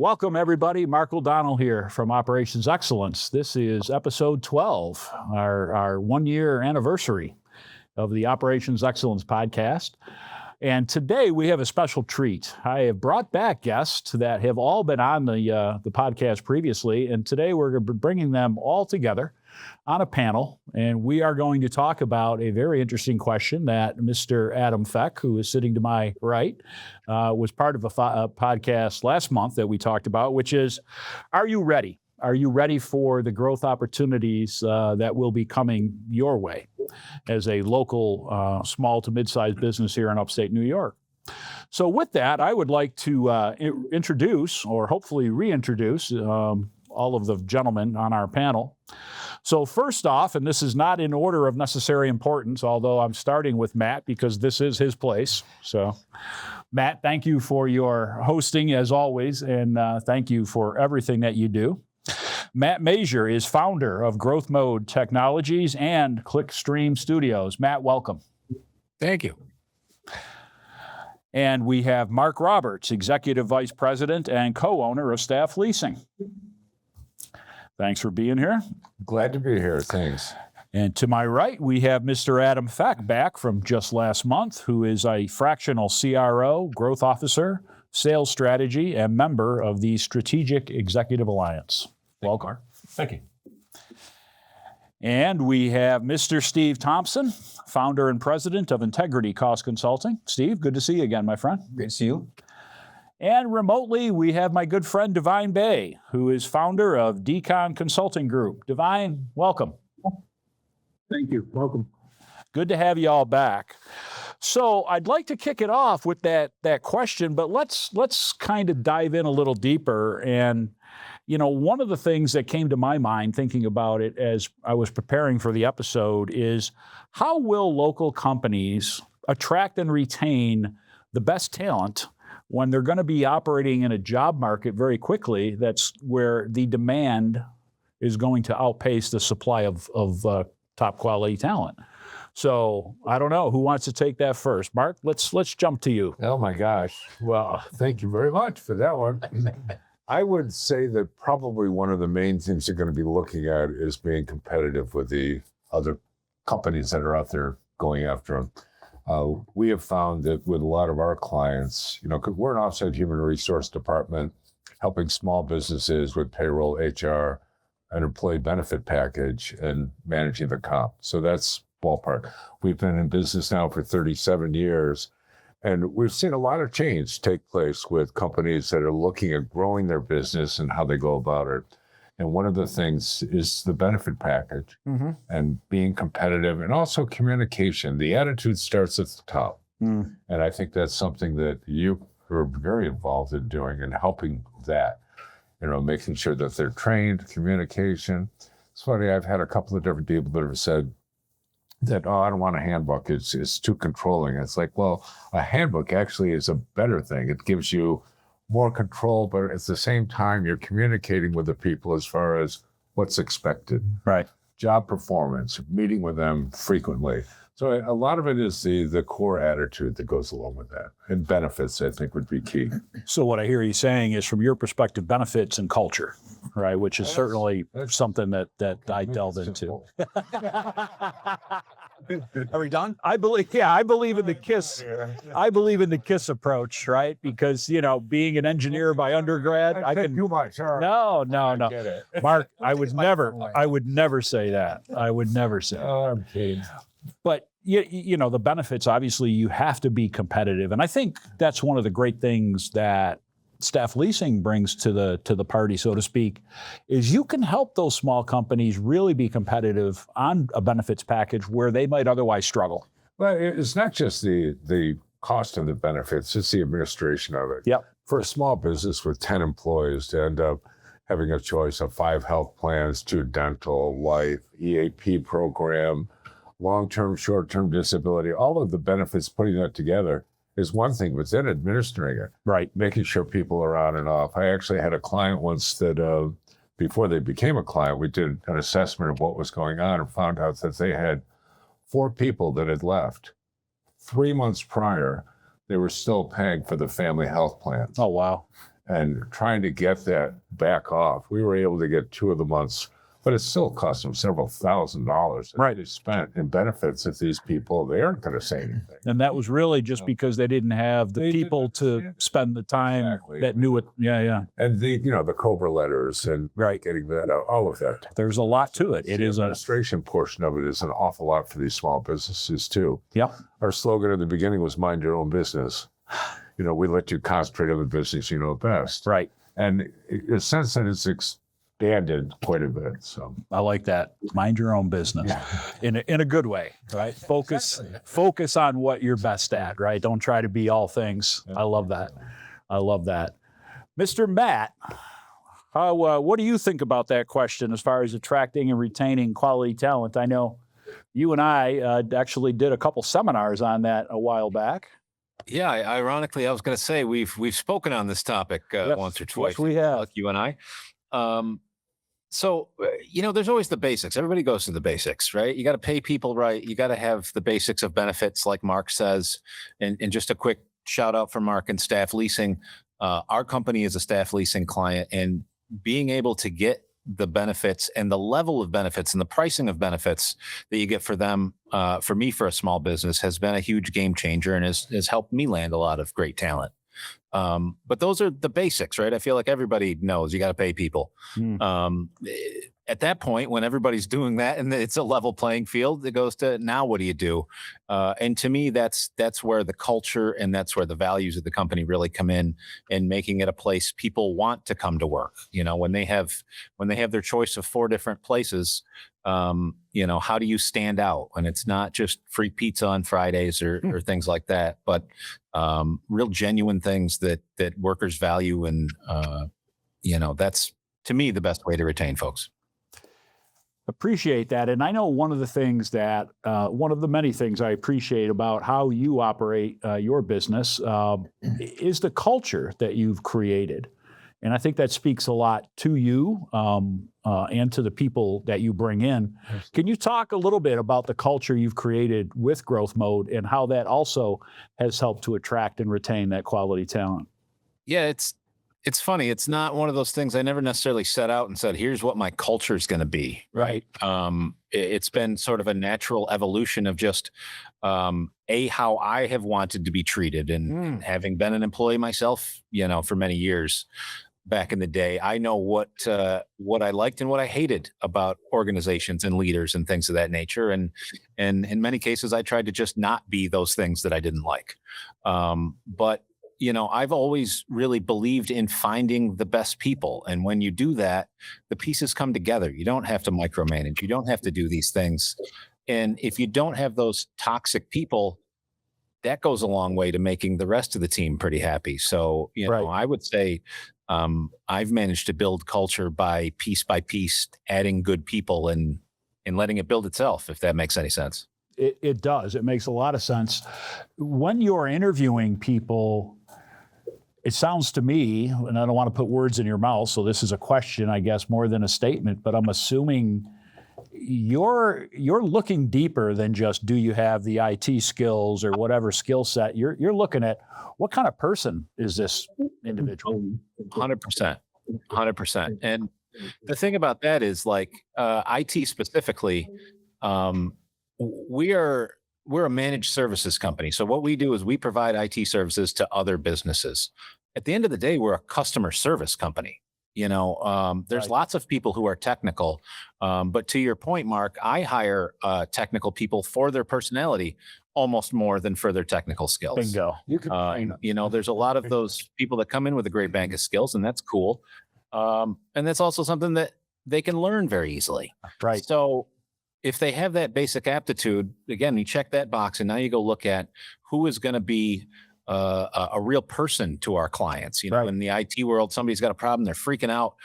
Welcome, everybody. Mark O'Donnell here from Operations Excellence. This is episode 12, our one-year anniversary of the Operations Excellence podcast. And today we have a special treat. I have brought back guests that have all been on the podcast previously, and today we're bringing them all together on a panel, and we are going to talk about a very interesting question that Mr. Adam Feck, who is sitting to my right, was part of a podcast last month that we talked about, which is, are you ready? Are you ready for the growth opportunities that will be coming your way as a local small to mid-sized business here in upstate New York? So with that, I would like to introduce, or hopefully reintroduce, all of the gentlemen on our panel. So first off, and this is not in order of necessary importance, although I'm starting with Matt because this is his place. So Matt, thank you for your hosting as always, and thank you for everything that you do. Matt Masur is founder of Growth Mode Technologies and Clickstream Studios. Matt, welcome. Thank you. And we have Mark Roberts, Executive Vice President and co-owner of Staff Leasing. Thanks for being here. Glad to be here. Thanks. And to my right, we have Mr. Adam Feck back from just last month, who is a fractional CRO, growth officer, sales strategy, and member of the Strategic Executive Alliance. Welcome. Thank you. And we have Mr. Steve Thompson, founder and president of Integrity Cost Consulting. Steve, good to see you again, my friend. Great to see you. And remotely, we have my good friend Davine Bay, who is founder of DKON Consulting Group. Davine, welcome. Thank you. Welcome. Good to have you all back. So I'd like to kick it off with that question, but let's kind of dive in a little deeper. And you know, one of the things that came to my mind thinking about it as I was preparing for the episode is how will local companies attract and retain the best talent when they're going to be operating in a job market very quickly that's where the demand is going to outpace the supply of top quality talent. So I don't know who wants to take that first. Mark, let's jump to you. Oh my gosh. Well, thank you very much for that one. I would say that probably one of the main things you're going to be looking at is being competitive with the other companies that are out there going after them. We have found that with a lot of our clients, you know, 'cause we're an offsite human resource department helping small businesses with payroll, HR, and employee benefit package and managing the comp. So that's ballpark. We've been in business now for 37 years. And we've seen a lot of change take place with companies that are looking at growing their business and how they go about it. And one of the things is the benefit package and being competitive and also communication. The attitude starts at the top. And I think that's something that you are very involved in doing and helping that, you know, making sure that they're trained, communication. It's funny, I've had a couple of different people that have said, that, oh, I don't want a handbook, it's too controlling. It's like, well, a handbook actually is a better thing. It gives you more control, but at the same time, you're communicating with the people as far as what's expected. Right. Job performance, meeting with them frequently. So a lot of it is the core attitude that goes along with that. And benefits, I think, would be key. So what I hear you saying is, from your perspective, benefits and culture, right? Which is certainly something that I delve into. Are we done? I believe in the KISS. I believe in the KISS approach, right? Because, you know, being an engineer by undergrad, I can. Too much. No. Get it. Mark, I would never say that. I would never say. Oh, I'm kidding. But you know, the benefits, obviously you have to be competitive. And I think that's one of the great things that Staff Leasing brings to the party, so to speak, is you can help those small companies really be competitive on a benefits package where they might otherwise struggle. Well, it's not just the cost of the benefits, it's the administration of it. Yep. For a small business with 10 employees to end up having a choice of 5 health plans, 2 dental, life, EAP program, long-term, short-term disability, all of the benefits, putting that together is one thing, but then administering it. Right. Making sure people are on and off. I actually had a client once that before they became a client, we did an assessment of what was going on and found out that they had 4 people that had left. 3 months prior, they were still paying for the family health plans. Oh, wow. and trying to get that back off. We were able to get 2 of the months, but it still cost them several $1,000s Right. they spent in benefits that these people, they aren't going to say anything. And that was really just because they didn't have the They didn't people to understand it. spend the time Exactly. that knew it. Yeah. And the COBRA letters and Right. getting that out, all of that. There's a lot to it. It The is a, administration portion of it is an awful lot for these small businesses too. yep. Our slogan in the beginning was mind your own business. We let you concentrate on the business you know best. Right. And since then it's expanded quite a bit. So I like that. Mind your own business in a good way, right? Focus on what you're best at, right? Don't try to be all things. I love that. Mr. Matt, what do you think about that question as far as attracting and retaining quality talent? I know you and I actually did a couple seminars on that a while back. Yeah, ironically, I was going to say we've spoken on this topic Yes, once or twice. yes, we have. like you and I. So there's always the basics. Everybody goes to the basics, right? You got to pay people right. You got to have the basics of benefits, like Mark says. And just a quick shout out for Mark and Staff Leasing. Our company is a staff leasing client, and being able to get the benefits and the level of benefits and the pricing of benefits that you get for them, for me, for a small business, has been a huge game changer and has helped me land a lot of great talent. But those are the basics, right? I feel like everybody knows you got to pay people. At that point, when everybody's doing that and it's a level playing field, it goes to now, what do you do? And to me, that's where the culture and that's where the values of the company really come in, and making it a place people want to come to work. When they have their choice of 4 different places, how do you stand out when it's not just free pizza on Fridays or things like that, but real genuine things that workers value. And, that's, to me, the best way to retain folks. Appreciate that. And I know one of the many things I appreciate about how you operate your business is the culture that you've created. And I think that speaks a lot to you and to the people that you bring in. Can you talk a little bit about the culture you've created with Growth Mode and how that also has helped to attract and retain that quality talent? Yeah, it's funny. It's not one of those things I never necessarily set out and said, here's what my culture is going to be. Right. It's been sort of a natural evolution of just how I have wanted to be treated, and having been an employee myself, for many years back in the day, I know what I liked and what I hated about organizations and leaders and things of that nature. And in many cases, I tried to just not be those things that I didn't like. But I've always really believed in finding the best people. And when you do that, the pieces come together. You don't have to micromanage. You don't have to do these things. And if you don't have those toxic people, that goes a long way to making the rest of the team pretty happy. So, Right. I would say I've managed to build culture by piece, adding good people and letting it build itself, if that makes any sense. It does. It makes a lot of sense. When you're interviewing people, it sounds to me, and I don't want to put words in your mouth, so this is a question, I guess, more than a statement, but I'm assuming you're looking deeper than just, do you have the IT skills or whatever skill set? You're looking at, what kind of person is this individual? 100%. And the thing about that is, like, IT specifically, we're a managed services company. So what we do is we provide IT services to other businesses. At the end of the day, we're a customer service company. There's Right. lots of people who are technical. But to your point, Mark, I hire technical people for their personality almost more than for their technical skills. Bingo. you can train them. There's a lot of those people that come in with a great bank of skills, and that's cool. And that's also something that they can learn very easily. Right. So if they have that basic aptitude, again, you check that box, and now you go look at who is going to be a real person to our clients. Right. In the IT world, somebody's got a problem, they're freaking out.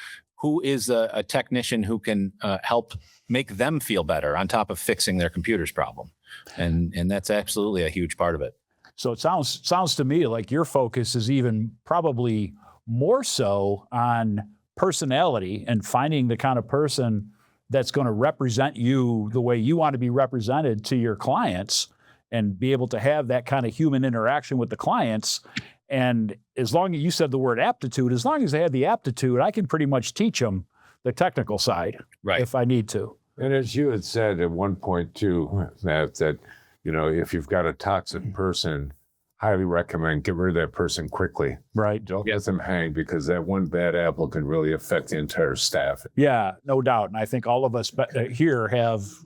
Who is a technician who can help make them feel better on top of fixing their computer's problem? And that's absolutely a huge part of it. So it sounds to me like your focus is even probably more so on personality and finding the kind of person that's going to represent you the way you want to be represented to your clients, and be able to have that kind of human interaction with the clients, And as long as you said the word aptitude, as long as they had the aptitude, I can pretty much teach them the technical side if I need to. And as you had said at one point too, Matt, that, if you've got a toxic person, highly recommend get rid of that person quickly. Right. Don't let them hang, because that one bad apple can really affect the entire staff. Yeah, no doubt. And I think all of us here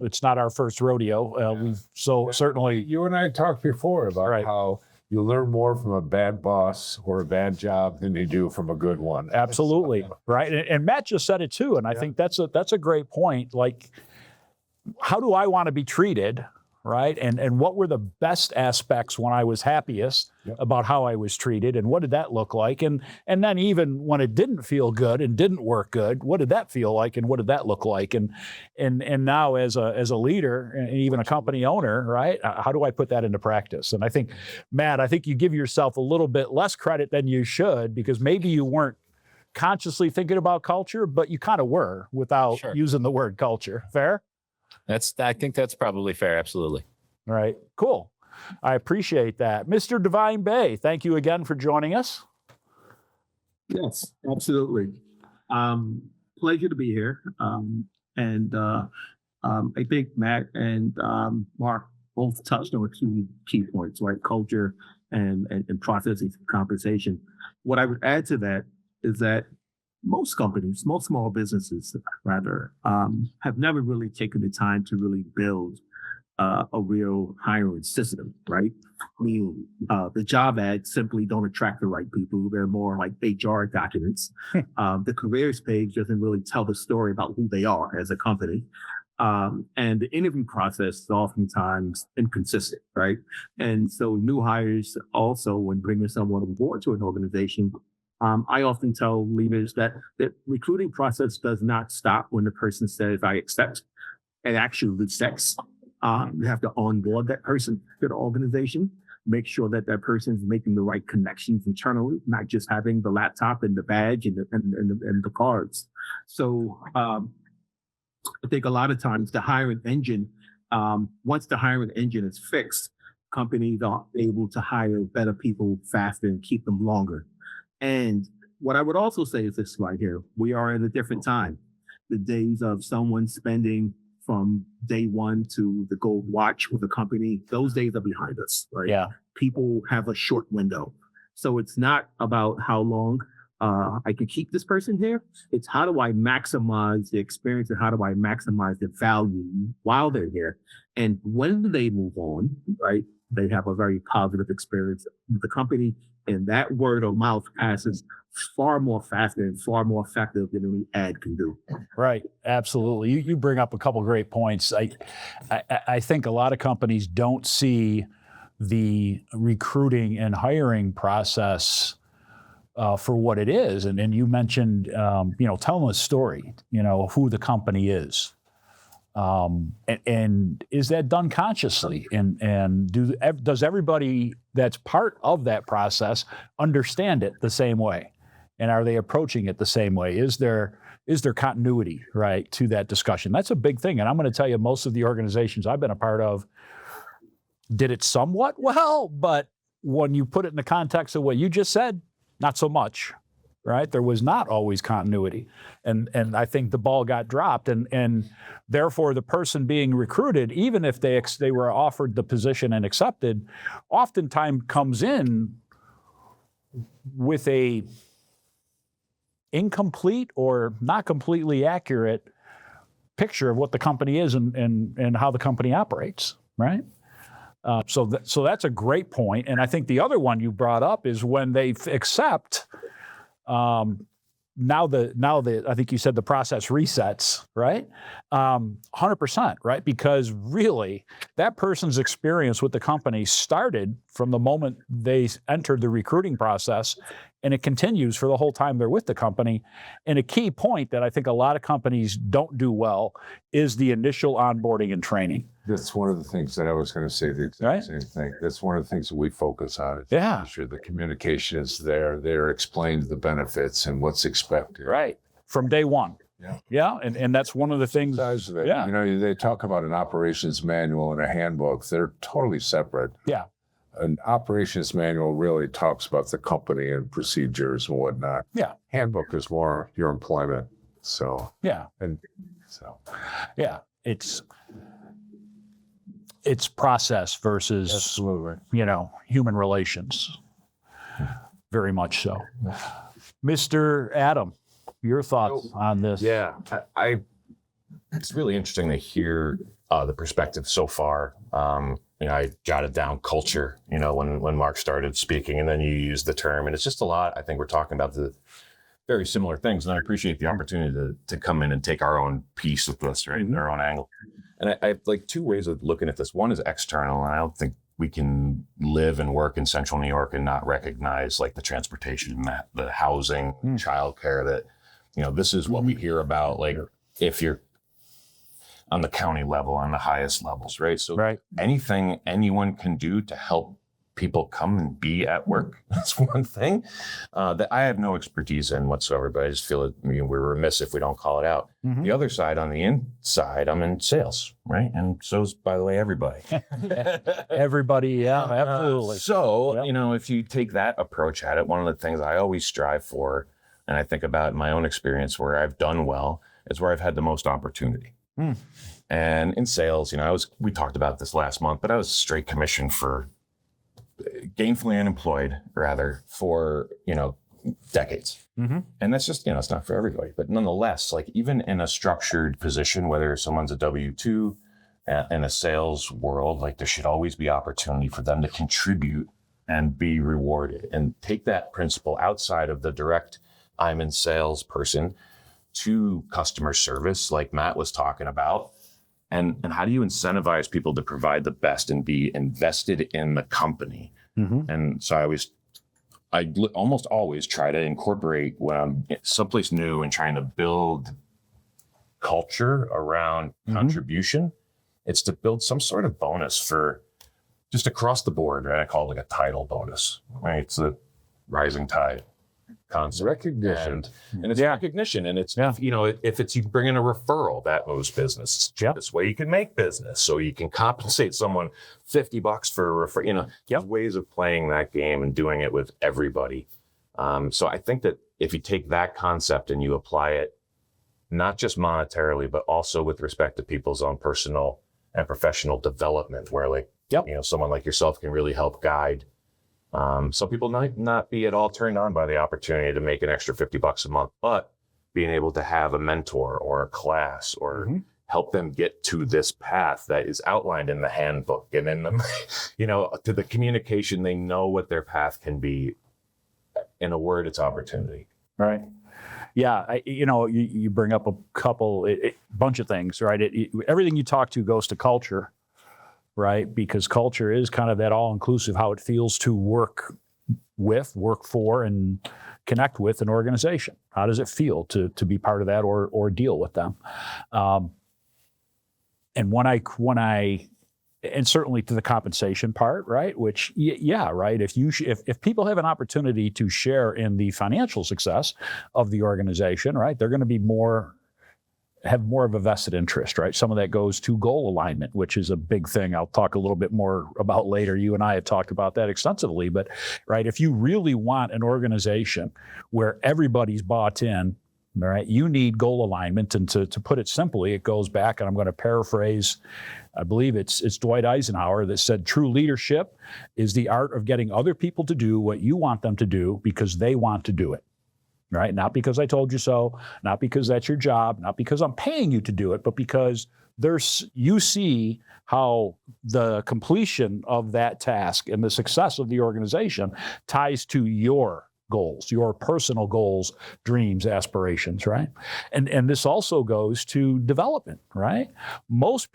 it's not our first rodeo. Certainly. You and I talked before about how you learn more from a bad boss or a bad job than you do from a good one. Absolutely. Right. And Matt just said it too. And I think that's a great point. Like, how do I want to be treated? Right. And what were the best aspects when I was happiest about how I was treated, and what did that look like? And then even when it didn't feel good and didn't work good, what did that feel like and what did that look like? And now as a leader and even a company owner, right? How do I put that into practice? And I think, Matt, you give yourself a little bit less credit than you should, because maybe you weren't consciously thinking about culture, but you kind of were without using the word culture. Fair? I think that's probably fair. Absolutely. All right. Cool. I appreciate that. Mr. Davine Bay, thank you again for joining us. Yes, absolutely. Pleasure to be here. I think Matt and Mark both touched on two key points, right? Culture and processing compensation. What I would add to that is that most companies, most small businesses, rather, have never really taken the time to really build a real hiring system, right? I mean, the job ads simply don't attract the right people. They're more like HR documents. The careers page doesn't really tell the story about who they are as a company. And the interview process is oftentimes inconsistent, right? And so new hires also, when bringing someone on board to an organization, I often tell leaders that the recruiting process does not stop when the person says, I accept. It actually sets. You have to onboard that person to the organization, make sure that that person is making the right connections internally, not just having the laptop and the badge and the cards. So I think a lot of times the hiring engine, once the hiring engine is fixed, companies are able to hire better people faster and keep them longer. And what I would also say is this right here: we are at a different time. The days of someone spending from day one to the gold watch with a company, those days are behind us, right? Yeah. People have a short window. So it's not about how long I can keep this person here. It's how do I maximize the experience and how do I maximize the value while they're here? And when they move on, right, they have a very positive experience with the company. And that word of mouth passes far more faster and far more effective than any ad can do. Right. Absolutely. You bring up a couple great points. I think a lot of companies don't see the recruiting and hiring process for what it is. And you mentioned, tell them a story, who the company is. And is that done consciously? And does everybody that's part of that process understand it the same way? And are they approaching it the same way? Is there continuity, right, to that discussion? That's a big thing. And I'm going to tell you, most of the organizations I've been a part of did it somewhat well, but when you put it in the context of what you just said, not so much. Right? There was not always continuity. And I think the ball got dropped. And therefore, the person being recruited, even if they were offered the position and accepted, oftentimes comes in with a incomplete or not completely accurate picture of what the company is and how the company operates, right? So that's a great point. And I think the other one you brought up is when they accept. Now I think you said the process resets, right? 100%, right? Because really, that person's experience with the company started from the moment they entered the recruiting process, and it continues for the whole time they're with the company. And a key point that I think a lot of companies don't do well is the initial onboarding and training. That's one of the things that I was going to say, the exact same thing. That's one of the things that we focus on. Make sure the communication is there. They're explained the benefits and what's expected. Right. From day one. Yeah. And that's one of the things. They talk about an operations manual and a handbook. They're totally separate. Yeah. an operations manual really talks about the company and procedures and whatnot. Yeah. Handbook is more your employment. So, Yeah. and so, Yeah. It's process versus, Absolutely. human relations. Very much so. Mr. Adam, your thoughts on this? Yeah, it's really interesting to hear the perspective so far. I jotted down culture, when Mark started speaking, and then you used the term, and it's just a lot. I think we're talking about the very similar things, and I appreciate the opportunity to come in and take our own piece of this, right, our own angle. And I have like two ways of looking at this. One is external, and I don't think we can live and work in central New York and not recognize like the transportation, the housing, childcare, that, this is what we hear about, like if you're on the county level, on the highest levels, right? So anything anyone can do to help people come and be at work, that's one thing that I have no expertise in whatsoever, but I just feel we're remiss if we don't call it out. The other side, on the inside, I'm in sales, right? And so's, by the way, everybody. Everybody, yeah, absolutely. If you take that approach at it, one of the things I always strive for, and I think about my own experience where I've done well, is where I've had the most opportunity. And in sales, we talked about this last month, but I was straight commission for gainfully unemployed rather for, decades. And that's just, it's not for everybody, but nonetheless, like even in a structured position, whether someone's a W-2 in a sales world, like there should always be opportunity for them to contribute and be rewarded, and take that principle outside of the direct I'm in sales person to customer service, like Matt was talking about. And how do you incentivize people to provide the best and be invested in the company? And so I almost always try to incorporate when I'm someplace new and trying to build culture around contribution. It's to build some sort of bonus for just across the board, right? I call it like a tidal bonus, right? It's a rising tide concept. Recognition. And it's recognition. And it's, if it's you bring in a referral, that moves business. It's the cheapest way you can make business. So you can compensate someone $50 for a referral, there's ways of playing that game and doing it with everybody. So I think that if you take that concept and you apply it, not just monetarily, but also with respect to people's own personal and professional development, where someone like yourself can really help guide. Some people might not be at all turned on by the opportunity to make an extra $50 a month, but being able to have a mentor or a class or help them get to this path that is outlined in the handbook and in the, to the communication, they know what their path can be. In a word, it's opportunity. Right. Yeah. You bring up a bunch of things, right? Everything you talk to goes to culture. Right? Because culture is kind of that all-inclusive, how it feels to work with, work for, and connect with an organization. How does it feel to be part of that or deal with them? And when I and certainly to the compensation part, right? Which, right? If people have an opportunity to share in the financial success of the organization, right? They're going to have more of a vested interest, right? Some of that goes to goal alignment, which is a big thing I'll talk a little bit more about later. You and I have talked about that extensively, but right, if you really want an organization where everybody's bought in, all right, you need goal alignment. And to put it simply, it goes back, and I'm going to paraphrase, I believe it's Dwight Eisenhower that said, true leadership is the art of getting other people to do what you want them to do because they want to do it. Right? Not because I told you so, not because that's your job, not because I'm paying you to do it, but because you see how the completion of that task and the success of the organization ties to your goals, your personal goals, dreams, aspirations, right? And this also goes to development, right? Most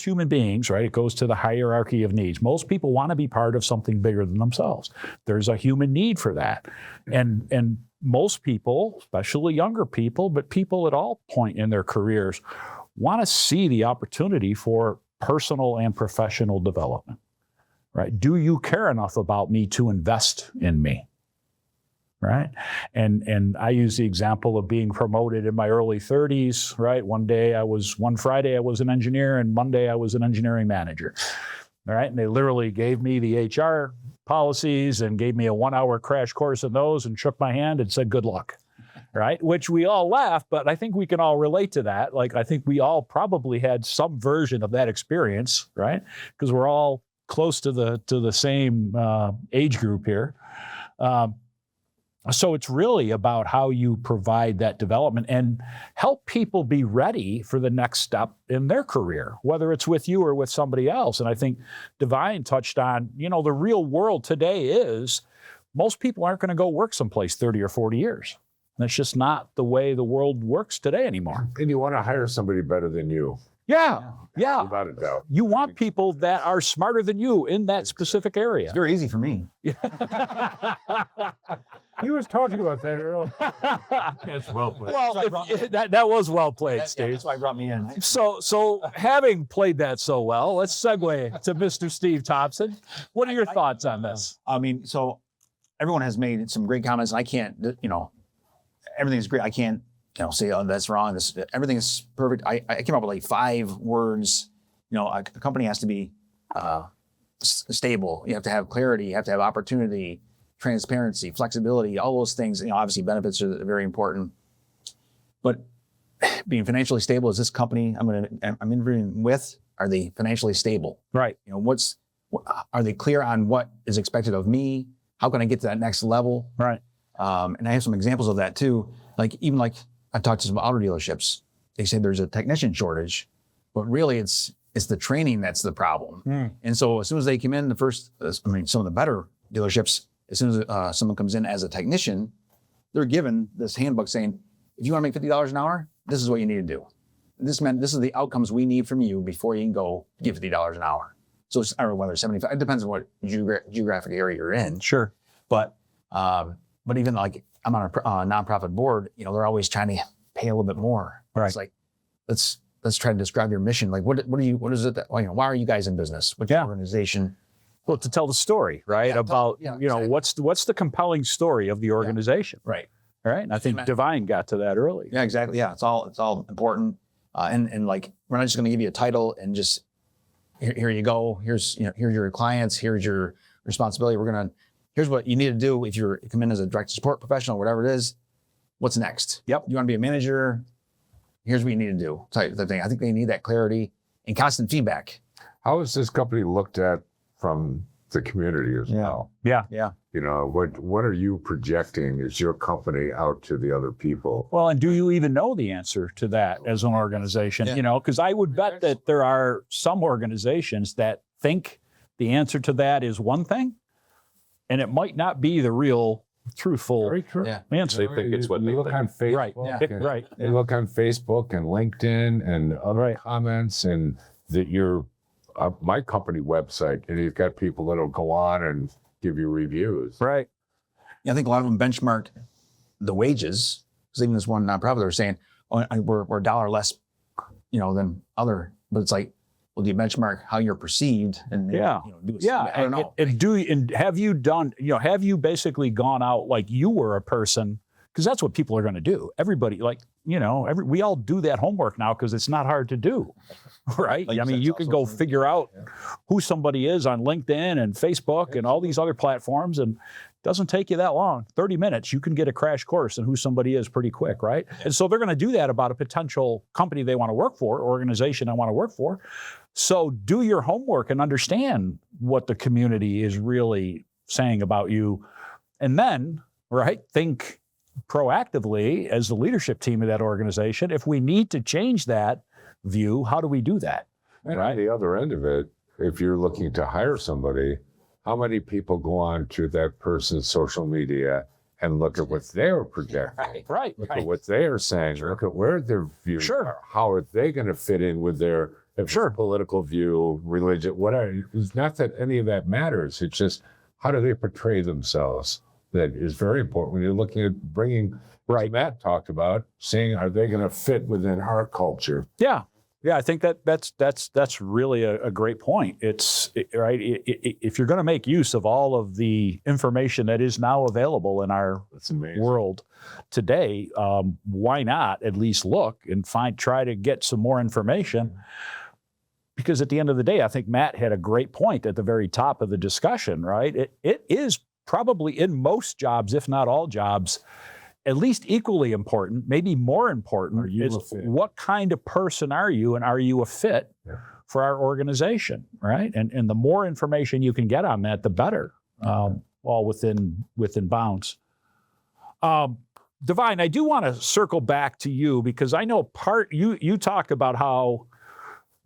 human beings, right? It goes to the hierarchy of needs. Most people want to be part of something bigger than themselves. There's a human need for that. And most people, especially younger people, but people at all point in their careers, want to see the opportunity for personal and professional development, right? Do you care enough about me to invest in me? Right. And I use the example of being promoted in my early 30s, right? One Friday I was an engineer, and Monday I was an engineering manager. All right. And they literally gave me the HR policies and gave me a 1-hour crash course in those and shook my hand and said, good luck. Right. Which we all laugh, but I think we can all relate to that. Like, I think we all probably had some version of that experience, right? Because we're all close to the same age group here. So it's really about how you provide that development and help people be ready for the next step in their career, whether it's with you or with somebody else. And I think Davine touched on, the real world today is most people aren't going to go work someplace 30 or 40 years. That's just not the way the world works today anymore. And you want to hire somebody better than you. Yeah. Without a doubt. You want people that are smarter than you in that specific area. It's very easy for me. He was talking about that earlier. That's well played. Well, that was well played, Steve. That's why he brought me in. So having played that so well, let's segue to Mr. Steve Thompson. What are your thoughts on this? I mean, so everyone has made some great comments, and I can't, everything's great. I can't, say, oh, that's wrong. Everything is perfect. I came up with like 5 words. A company has to be stable. You have to have clarity. You have to have opportunity, transparency, flexibility, all those things. Obviously benefits are very important. But being financially stable, is this company I'm interviewing with, are they financially stable? Right. Are they clear on what is expected of me? How can I get to that next level? Right. And I have some examples of that too. Even I've talked to some auto dealerships. They say there's a technician shortage, but really it's the training that's the problem. And so as soon as they come in, some of the better dealerships, as soon as someone comes in as a technician, they're given this handbook saying, if you want to make $50 an hour, this is what you need to do. This is the outcomes we need from you before you can go get $50 an hour. So it's, or whether it's 75, it depends on what geographic area you're in. Sure. But even I'm on a nonprofit board, they're always trying to pay a little bit more. Right. It's like, let's try to describe your mission. Like, what is it that, why are you guys in business? What's your organization? Well, to tell the story, right? Exactly. What's the compelling story of the organization? Right. All right. And I think Davine got to that early. Yeah, exactly. Yeah. It's all important. And we're not just going to give you a title and just, here you go. Here's your clients. Here's your responsibility. Here's what you need to do if you come in as a direct support professional, whatever it is. What's next? Yep. You want to be a manager? Here's what you need to do. Type of thing. I think they need that clarity and constant feedback. How is this company looked at from the community as well? Yeah. What are you projecting as your company out to the other people? Well, and do you even know the answer to that as an organization? Yeah. Because I would bet that there are some organizations that think the answer to that is one thing, and it might not be the real, truthful Very true. Yeah. answer. They think it's what you they look think. on Facebook. Right. and Right. You look on Facebook and LinkedIn and other comments, and that you're my company website, and you've got people that'll go on and give you reviews. Right. Yeah, I think a lot of them benchmark the wages, because even this one nonprofit, they're saying, we're $1 less, than other. But it's like, well, do you benchmark how you're perceived? And Yeah. I don't know. And have you done? Have you basically gone out like you were a person? Because that's what people are going to do. Everybody, we all do that homework now because it's not hard to do, right? Like you can go figure out who somebody is on LinkedIn and Facebook and all these other platforms, and it doesn't take you that long. 30 minutes, you can get a crash course on who somebody is pretty quick, right? And so they're going to do that about a potential company they want to work for, organization they want to work for. So do your homework and understand what the community is really saying about you, and then, right, think proactively as the leadership team of that organization. If we need to change that view, how do we do that? And Right. on the other end of it, if you're looking to hire somebody, how many people go on to that person's social media and look at what they're projecting? Right. Look at what they are saying. Look at where their views Sure. are. How are they going to fit in with their political view, religion, whatever? It's not that any of that matters. It's just how do they portray themselves? That is very important when you're looking at bringing, as Matt talked about, saying, are they going to fit within our culture? Yeah. I think that's really a great point. If you're going to make use of all of the information that is now available in our That's amazing. world today, why not at least look and try to get some more information? because at the end of the day, I think Matt had a great point at the very top of the discussion, right? It is probably in most jobs, if not all jobs, at least equally important, maybe more important, Are you is a fit? what kind of person are you, and are you a fit for our organization, right? And the more information you can get on that, the better, all within bounds. Davine, I do want to circle back to you because I know you talked about how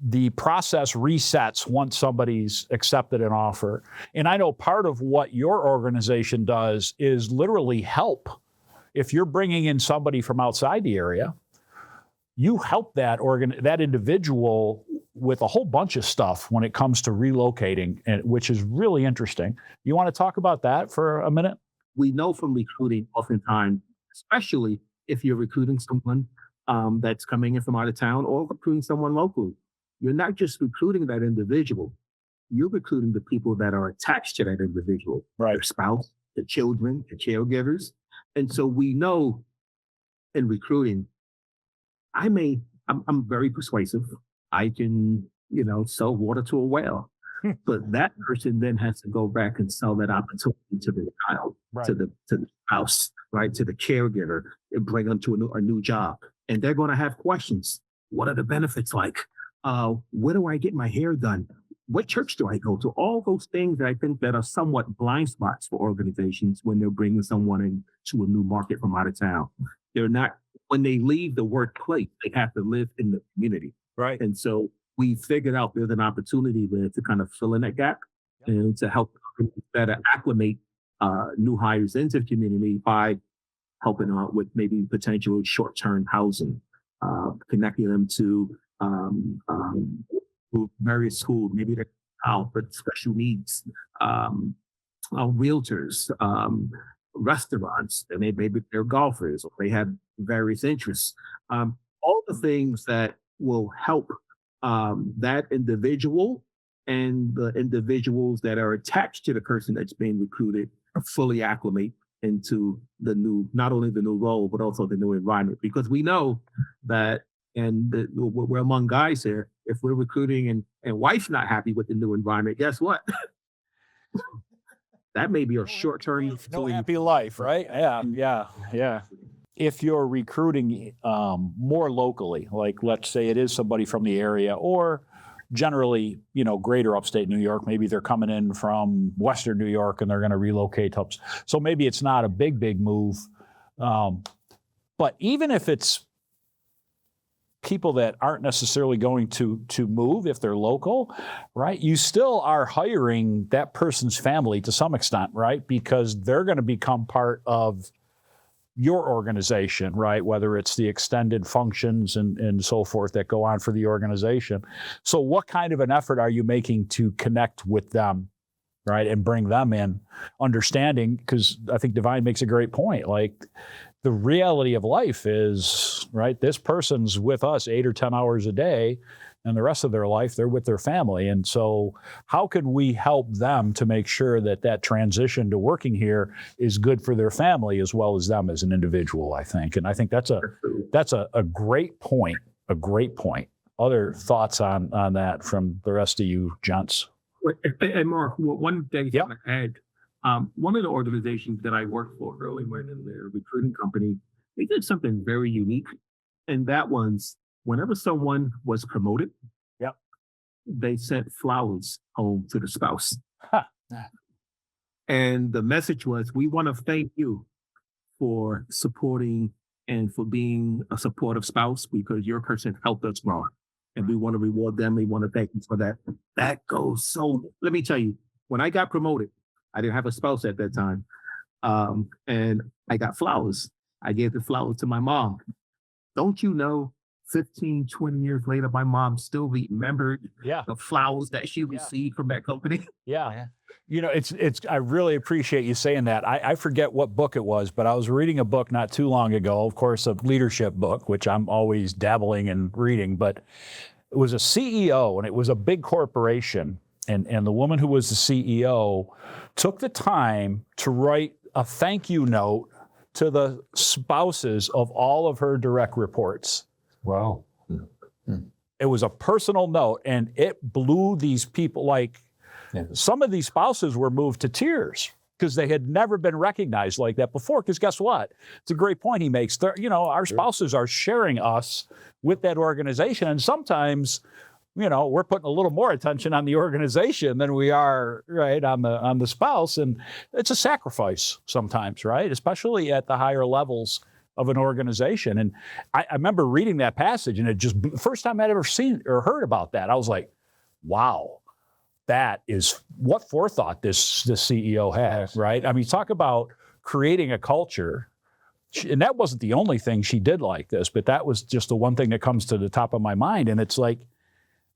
the process resets once somebody's accepted an offer. And I know part of what your organization does is literally help. If you're bringing in somebody from outside the area, you help that individual with a whole bunch of stuff when it comes to relocating, which is really interesting. You want to talk about that for a minute? We know from recruiting oftentimes, especially if you're recruiting someone that's coming in from out of town or recruiting someone locally, you're not just recruiting that individual, you're recruiting the people that are attached to that individual, Right. Their spouse, the children, the caregivers. And so we know in recruiting, I'm very persuasive. I can, sell water to a well. But that person then has to go back and sell that opportunity to the child, Right. to the spouse, right, to the caregiver, and bring them to a new job. And they're going to have questions. What are the benefits like? Where do I get my hair done? What church do I go to? All those things that I think that are somewhat blind spots for organizations when they're bringing someone into a new market from out of town. They're not, when they leave the workplace, they have to live in the community. Right. And so we figured out there's an opportunity there to kind of fill in that gap and to help better acclimate new hires into the community by helping out with maybe potential short-term housing, connecting them to various schools, maybe they're out with special needs, realtors, restaurants, and maybe they're golfers or they have various interests. All the things that will help that individual and the individuals that are attached to the person that's being recruited fully acclimate into the new, not only the new role, but also the new environment. Because we know that, and we're among guys here, if we're recruiting and wife's not happy with the new environment, guess what? That may be a short-term. No happy life, right? Yeah. If you're recruiting more locally, like let's say it is somebody from the area or generally, greater upstate New York, maybe they're coming in from Western New York and they're going to relocate to so maybe it's not a big move. But even if it's people that aren't necessarily going to move if they're local, right? You still are hiring that person's family to some extent, right? Because they're going to become part of your organization, right? Whether it's the extended functions and so forth that go on for the organization. So what kind of an effort are you making to connect with them, right? And bring them in, understanding, because I think Davine makes a great point. Like the reality of life is, right, this person's with us 8 or 10 hours a day, and the rest of their life, they're with their family. And so how can we help them to make sure that transition to working here is good for their family as well as them as an individual, I think. And I think that's a great point, Other thoughts on that from the rest of you gents? And Mark, one thing Yep. I want to add, one of the organizations that I worked for early when in their recruiting company, they did something very unique. And that was whenever someone was promoted, Yep. they sent flowers home to the spouse. Huh. And the message was, we want to thank you for supporting and for being a supportive spouse because your person helped us grow. And we want to reward them. We want to thank you for that. That goes so, let me tell you, when I got promoted, I didn't have a spouse at that time. And I got flowers. I gave the flowers to my mom. Don't you know, 15, 20 years later, my mom still remembered the flowers that she received from that company. Yeah. I really appreciate you saying that. I forget what book it was, but I was reading a book not too long ago, of course, a leadership book, which I'm always dabbling in reading, but it was a CEO and it was a big corporation. And the woman who was the CEO took the time to write a thank you note to the spouses of all of her direct reports. Wow. It was a personal note, and it blew these people. Like some of these spouses were moved to tears because they had never been recognized like that before. Because guess what? It's a great point he makes. Our spouses are sharing us with that organization, and sometimes, we're putting a little more attention on the organization than we are, right, on the spouse, and it's a sacrifice sometimes, right, especially at the higher levels of an organization. And I remember reading that passage, and it just, the first time I'd ever seen or heard about that, I was like, wow, that is what forethought this CEO had, right? I mean, talk about creating a culture. And that wasn't the only thing she did like this, but that was just the one thing that comes to the top of my mind. And it's like,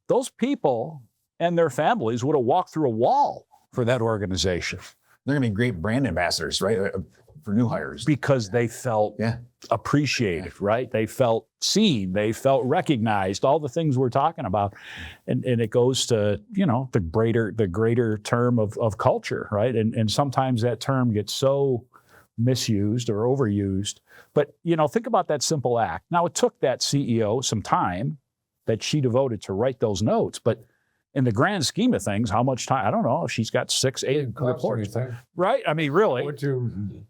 those people and their families would have walked through a wall for that organization. They're going to be great brand ambassadors, right? For new hires. Because they felt appreciated, right? They felt seen, they felt recognized, all the things we're talking about. And it goes to, the greater term of culture, right? And sometimes that term gets so misused or overused. But, think about that simple act. Now, it took that CEO some time that she devoted to write those notes, but in the grand scheme of things, how much time? I don't know if she's got 6-8 reports, right? I mean, really.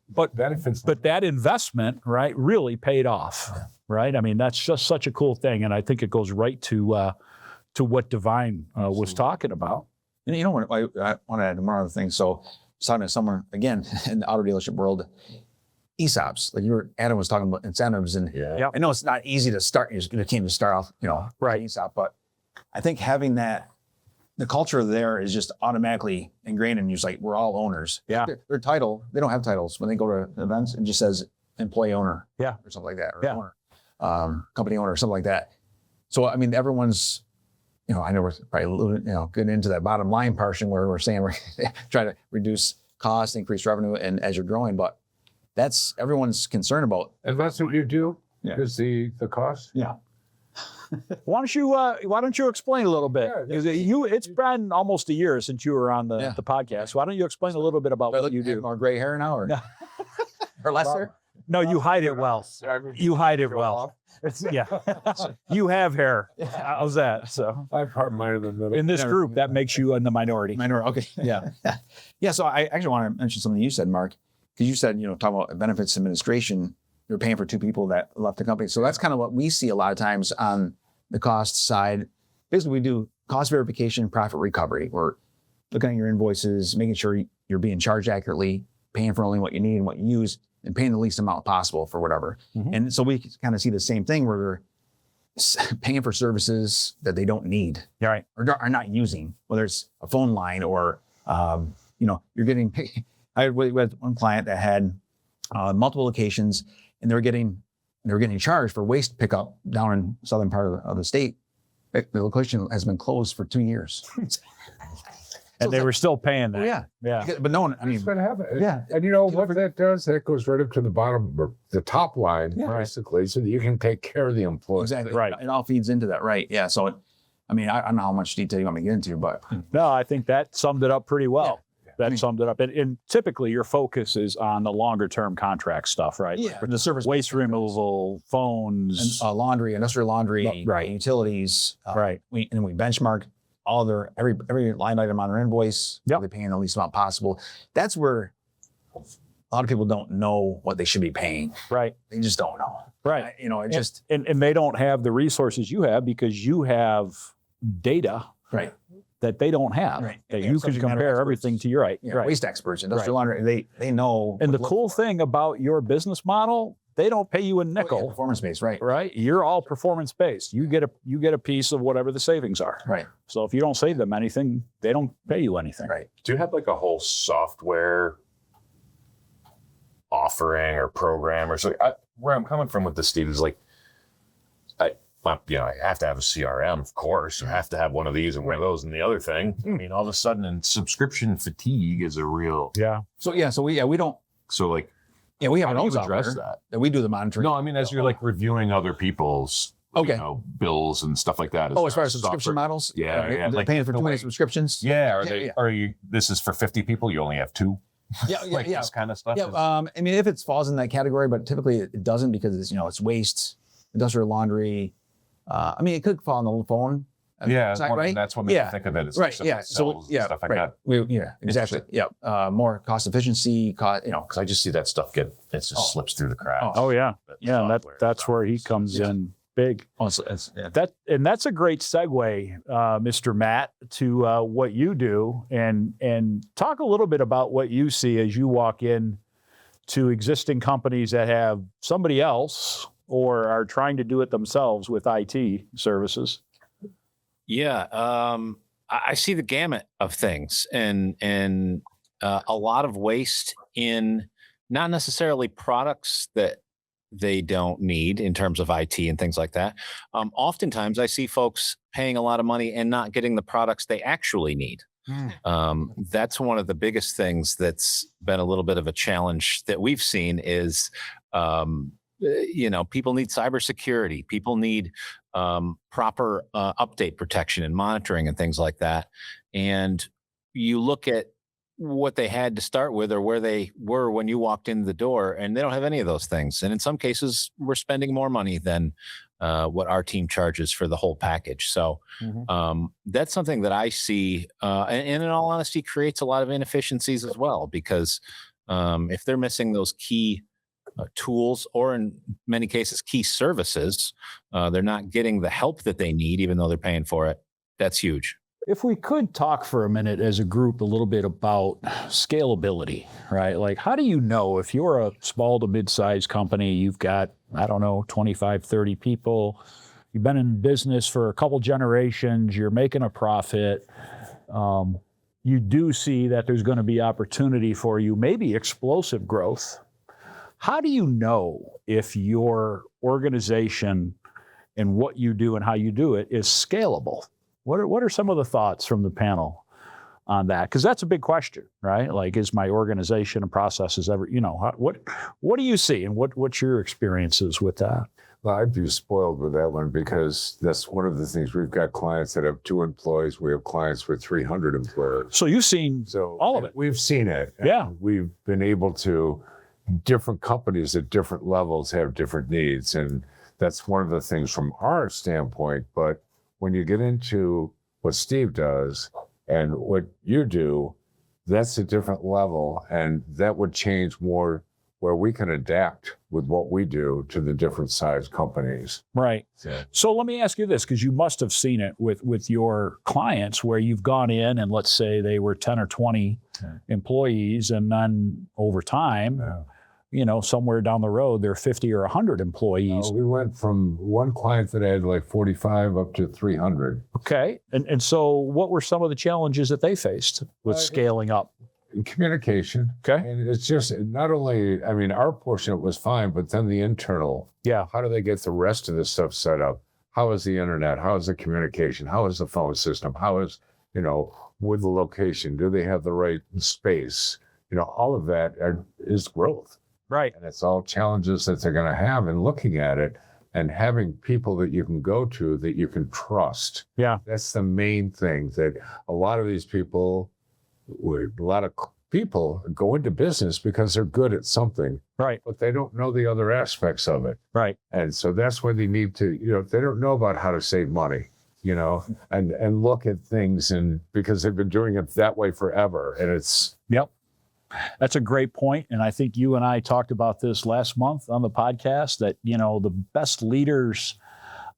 But that investment, right, really paid off, right? I mean, that's just such a cool thing, and I think it goes right to what Davine was talking about. And I want to add one other thing. So, I was talking to someone again in the auto dealership world. ESOPs, like Adam was talking about incentives, and I know it's not easy to start. You can't just start off, right, ESOP, but I think having that. The culture there is just automatically ingrained in you. It's like, we're all owners. Yeah. Their title, they don't have titles. When they go to events, it just says employee owner. Yeah. Or something like that. Or owner, company owner, something like that. So, I mean, everyone's, I know we're probably a little, getting into that bottom line portion where we're saying we're trying to reduce costs, increase revenue, and as you're growing, but that's everyone's concerned about. And that's what you do? Yeah. Is the cost? Yeah. Why don't you explain a little bit? It's been almost a year since you were on the podcast. Why don't you explain a little bit about what you do? More gray hair now, or less hair? No, you hide it well. You hide it well. You have hair. How's that? So I have mine in the middle. In this group, that makes you in the minority. Okay. Yeah. So I actually want to mention something you said, Mark, because you said, talk about benefits administration. You're paying for two people that left the company. So that's kind of what we see a lot of times on the cost side. Basically, we do cost verification, profit recovery. We're looking at your invoices, making sure you're being charged accurately, paying for only what you need and what you use, and paying the least amount possible for whatever. Mm-hmm. And so we kind of see the same thing where we're paying for services that they don't need, right, or are not using, whether it's a phone line or, you're getting paid. I had one client that had multiple locations, and they were getting charged for waste pickup down in southern part of the state. The location has been closed for 2 years. And they were still paying that. Oh, yeah. But no one, It's going to happen. Yeah. And what that does, that goes right up to the bottom, or the top line, basically, so that you can take care of the employee. Exactly. Right. It all feeds into that, right? Yeah. So, I don't know how much detail you want me to get into, but. No, I think that summed it up pretty well. That summed it up. And typically your focus is on the longer term contract stuff, right? Yeah. The service. Waste removal, phones. And, laundry, industrial laundry, right. Utilities. Right. We benchmark all their, every line item on their invoice. Yep. They're paying the least amount possible. That's where a lot of people don't know what they should be paying. Right. They just don't know. Right. And they don't have the resources you have because you have data. Right. That they don't have. Right. That you can compare everything to your right. Waste experts, industrial laundry, they know. And the cool thing about your business model, they don't pay you a nickel. Performance-based, right. Right. You're all performance-based. You get a piece of whatever the savings are. Right. So if you don't save them anything, they don't pay you anything. Right. Do you have like a whole software offering or program or something? Where I'm coming from with this, Steve, is like, I have to have a CRM, of course. I have to have one of these and one of those. And the other thing, all of a sudden, and subscription fatigue is a real. Yeah. So we don't. So like. Yeah, we have our how own do you address software that we do the monitoring. No, as you're like reviewing other people's bills and stuff like that. As far as subscription models? Yeah. They're paying for too many subscriptions? Yeah. Are you, this is for 50 people, you only have 2? This kind of stuff? Yeah. If it falls in that category, but typically it doesn't because it's, it's waste, industrial laundry, I mean, it could fall on the phone. Yeah, Is that right? that's what makes Yeah. me think of it. It's Right. stuff Yeah. that So sells and yeah. stuff like Right. that. Yeah. Exactly. Yeah. More cost efficiency. Because I just see that stuff it just slips through the cracks. Oh yeah, But yeah. And software, that's where he comes in big. That's a great segue, Mr. Matt, to what you do, and talk a little bit about what you see as you walk in to existing companies that have somebody else or are trying to do it themselves with IT services. Yeah, I see the gamut of things, and a lot of waste in not necessarily products that they don't need in terms of IT and things like that. Oftentimes, I see folks paying a lot of money and not getting the products they actually need. That's one of the biggest things that's been a little bit of a challenge that we've seen is, people need cybersecurity. People need proper update protection and monitoring and things like that. And you look at what they had to start with or where they were when you walked in the door, and they don't have any of those things. And in some cases, we're spending more money than what our team charges for the whole package. So that's something that I see, and in all honesty, creates a lot of inefficiencies as well, because if they're missing those key tools, or in many cases, key services, they're not getting the help that they need, even though they're paying for it. That's huge. If we could talk for a minute as a group a little bit about scalability, right? Like, how do you know if you're a small to mid-sized company, you've got, 25, 30 people, you've been in business for a couple generations, you're making a profit, you do see that there's going to be opportunity for you, maybe explosive growth. How do you know if your organization and what you do and how you do it is scalable? What are some of the thoughts from the panel on that? Because that's a big question, right? Like, is my organization and processes ever, what do you see, and what's your experiences with that? Well, I'd be spoiled with that one, because that's one of the things. We've got clients that have 2 employees. We have clients with 300 employees. So you've seen all of it. We've seen it. Yeah. We've been able to, different companies at different levels have different needs. And that's one of the things from our standpoint. But when you get into what Steve does and what you do, that's a different level. And that would change more where we can adapt with what we do to the different size companies. Right. So let me ask you this, because you must have seen it with your clients where you've gone in and let's say they were 10 or 20 employees, and then over time, somewhere down the road, they're 50 or 100 employees. We went from one client that had like 45 up to 300. Okay. And so what were some of the challenges that they faced with scaling up? Communication. Okay. And it's just not only, our portion of it was fine, but then the internal. Yeah. How do they get the rest of the stuff set up? How is the internet? How is the communication? How is the phone system? How is, with the location? Do they have the right space? All of that is growth. Right. And it's all challenges that they're going to have in looking at it, and having people that you can go to that you can trust. Yeah. That's the main thing, that a lot of people go into business because they're good at something. Right. But they don't know the other aspects of it. Right. And so that's where they need to, they don't know about how to save money, and look at things, and because they've been doing it that way forever. And it's. Yep. That's a great point. And I think you and I talked about this last month on the podcast, that, the best leaders,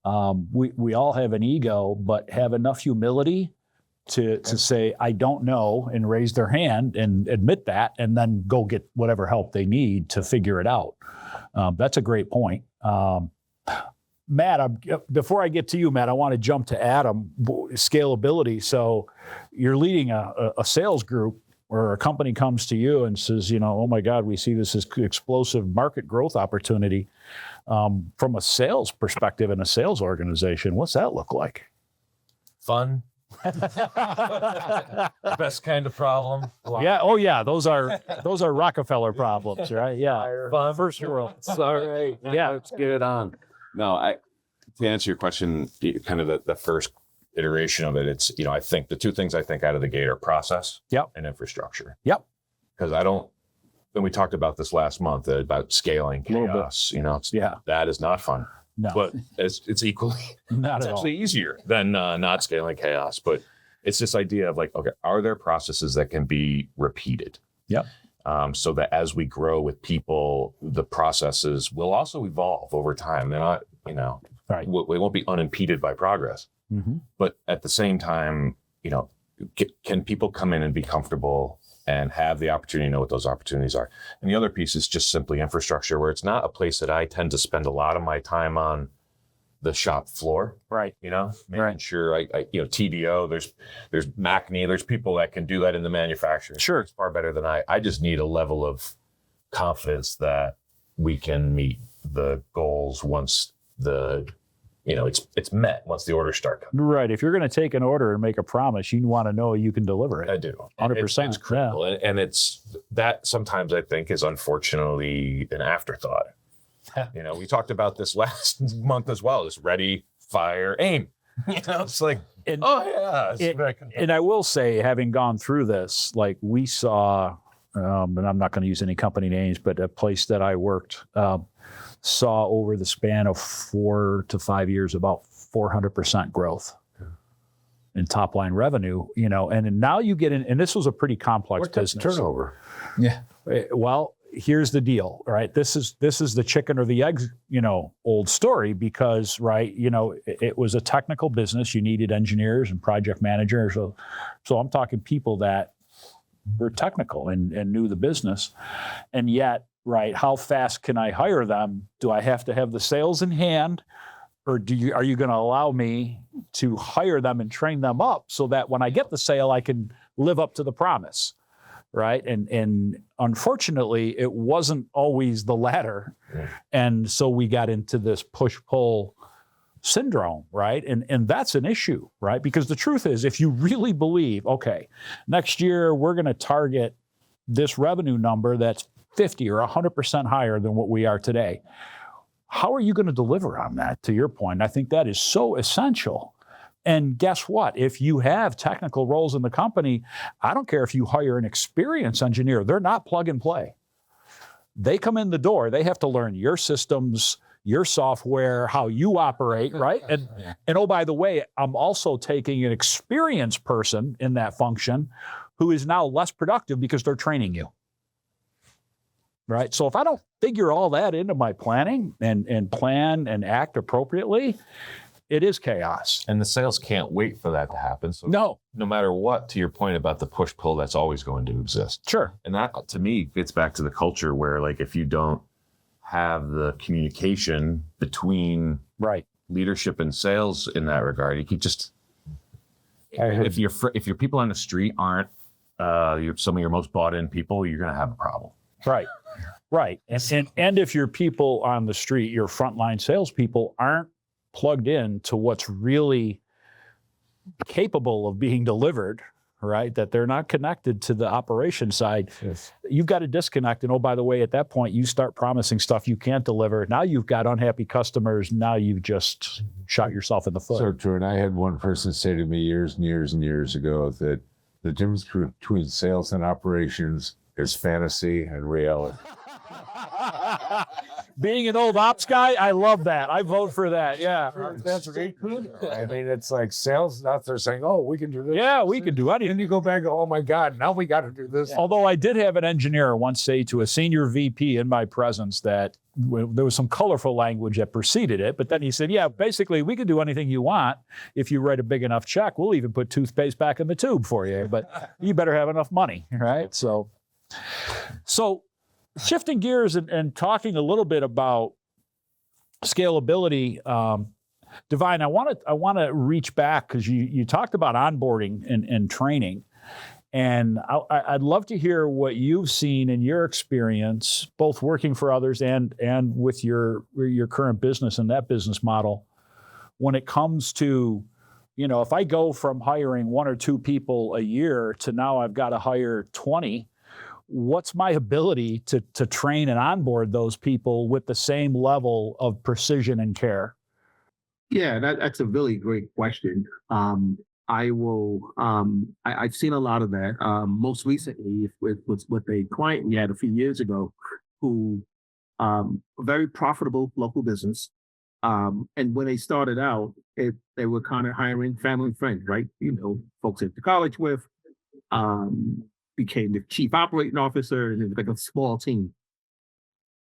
we all have an ego, but have enough humility to say, I don't know, and raise their hand and admit that, and then go get whatever help they need to figure it out. That's a great point. Matt, before I get to you, Matt, I want to jump to Adam, scalability. So you're leading a sales group, or a company comes to you and says, oh my God, we see this as explosive market growth opportunity. From a sales perspective in a sales organization, what's that look like? Fun. Best kind of problem. Yeah. Oh yeah. Those are Rockefeller problems, right? Yeah. Fun. First world. All right. Yeah. Let's get it on. No, to answer your question, kind of the first iteration of it, it's, I think the two things I think out of the gate are process and infrastructure. Yep. Because when we talked about this last month about scaling chaos, that is not fun. No, but it's equally not it's at all. actually easier than not scaling chaos. But it's this idea of like, okay, are there processes that can be repeated? Yep. So that as we grow with people, the processes will also evolve over time. They're not, Right. we won't be unimpeded by progress. Mm-hmm. But at the same time, can people come in and be comfortable and have the opportunity to know what those opportunities are? And the other piece is just simply infrastructure, where it's not a place that I tend to spend a lot of my time on the shop floor. Right. Making sure I TDO, there's MACNY, there's people that can do that in the manufacturing. Sure. It's far better than I just need a level of confidence that we can meet the goals once it's met, once the orders start coming. Right. If you're going to take an order and make a promise, you want to know you can deliver it. I do. 100%. It's critical. And it's that sometimes I think is unfortunately an afterthought. We talked about this last month as well. It's ready, fire, aim. It's like, and I will say, having gone through this, like we saw, and I'm not going to use any company names, but a place that I worked saw over the span of 4 to 5 years about 400% growth in top line revenue. And now you get in, and this was a pretty complex business. Turnover. Yeah. Well, here's the deal, right? This is the chicken or the eggs, old story, because, right, it was a technical business. You needed engineers and project managers. So I'm talking people that were technical and knew the business. And yet, right, how fast can I hire them? Do I have to have the sales in hand? Or are you going to allow me to hire them and train them up so that when I get the sale, I can live up to the promise? Right. And unfortunately, it wasn't always the latter. Yeah. And so we got into this push-pull syndrome, right? And that's an issue, right? Because the truth is, if you really believe, okay, next year we're going to target this revenue number that's 50 or 100% higher than what we are today, how are you going to deliver on that? To your point, I think that is so essential. And guess what? If you have technical roles in the company, I don't care if you hire an experienced engineer, they're not plug and play. They come in the door, they have to learn your systems, your software, how you operate, right? And oh, by the way, I'm also taking an experienced person in that function who is now less productive because they're training you. Right? So if I don't figure all that into my planning and plan and act appropriately, it is chaos. And the sales can't wait for that to happen. So no matter what, to your point about the push-pull, that's always going to exist. Sure. And that, to me, gets back to the culture where, like, if you don't have the communication between leadership and sales in that regard, you can just, if your people on the street aren't some of your most bought-in people, you're going to have a problem. Right. And if your people on the street, your frontline salespeople, aren't plugged in to what's really capable of being delivered, right? That they're not connected to the operation side. Yes. You've got to disconnect. And oh, by the way, at that point, you start promising stuff you can't deliver. Now you've got unhappy customers. Now you've just shot yourself in the foot. So true. And I had one person say to me years and years and years ago that the difference between sales and operations is fantasy and reality. Being an old ops guy, I love that. I vote for that. Yeah. That's great. I mean, it's like sales, now they're saying, oh, we can do this. Yeah, we can do anything. And you go back and go, oh my God, now we got to do this. Although I did have an engineer once say to a senior VP in my presence that there was some colorful language that preceded it, but then he said, yeah, basically we can do anything you want. If you write a big enough check, we'll even put toothpaste back in the tube for you, but you better have enough money, right? So shifting gears and talking a little bit about scalability, Davine, I want to reach back because you talked about onboarding and training, and I'd love to hear what you've seen in your experience, both working for others and with your current business and that business model, when it comes to, if I go from hiring 1 or 2 people a year to now I've got to hire 20. What's my ability to train and onboard those people with the same level of precision and care? Yeah, that's a really great question. I've seen a lot of that. Most recently with a client we had a few years ago who, a very profitable local business, And when they started out, they were kind of hiring family and friends, right? Folks they went to college with, became the chief operating officer, and it was like a small team.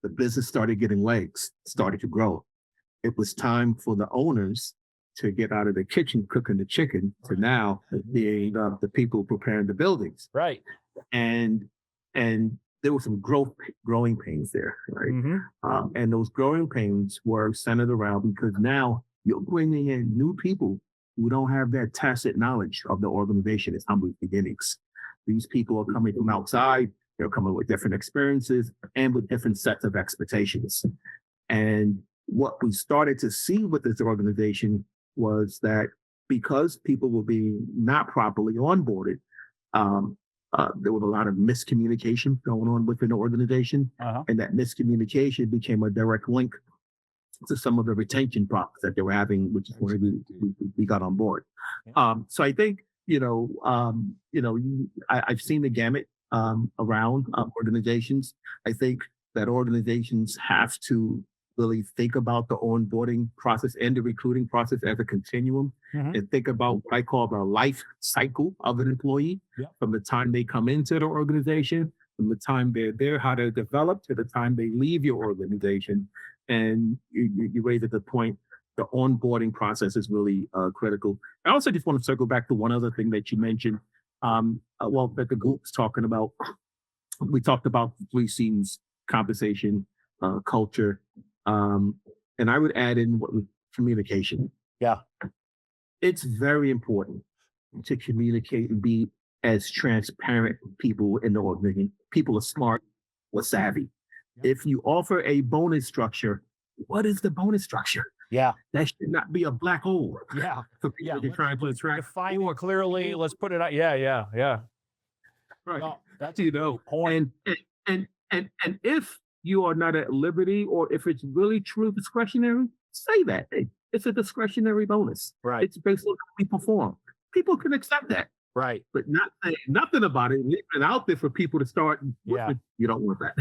The business started getting legs, started to grow. It was time for the owners to get out of the kitchen cooking the chicken to now being the people preparing the buildings. Right. And there were some growing pains there, right? And those growing pains were centered around because now you're bringing in new people who don't have that tacit knowledge of the organization. It's humble beginnings. These people are coming from outside. They're coming with different experiences and with different sets of expectations. And what we started to see with this organization was that because people were being not properly onboarded, there was a lot of miscommunication going on within the organization. And that miscommunication became a direct link to some of the retention problems that they were having, which is why we got on board. So I think, I've seen the gamut around organizations. I think that organizations have to really think about the onboarding process and the recruiting process as a continuum, and think about what I call the life cycle of an employee, from the time they come into the organization, from the time they're there, how they're developed, to the time they leave your organization. And you raised at the point, the onboarding process is really critical. I also just want to circle back to one other thing that you mentioned, that the group's talking about. We talked about 3 C's: compensation, culture, and I would add in communication. Yeah. It's very important to communicate and be as transparent with people in the organization. People are smart or savvy. If you offer a bonus structure, what is the bonus structure? Yeah. That should not be a black hole. Yeah. For people to try and put Define it clearly. Let's put it out. Yeah. Right. No, that's point. And if you are not at liberty, or if it's really true discretionary, say that. Hey, it's a discretionary bonus. Right. It's based on how we perform. People can accept that. Right. But not say nothing about it, leaving it out there for people to start. Yeah. You don't want that.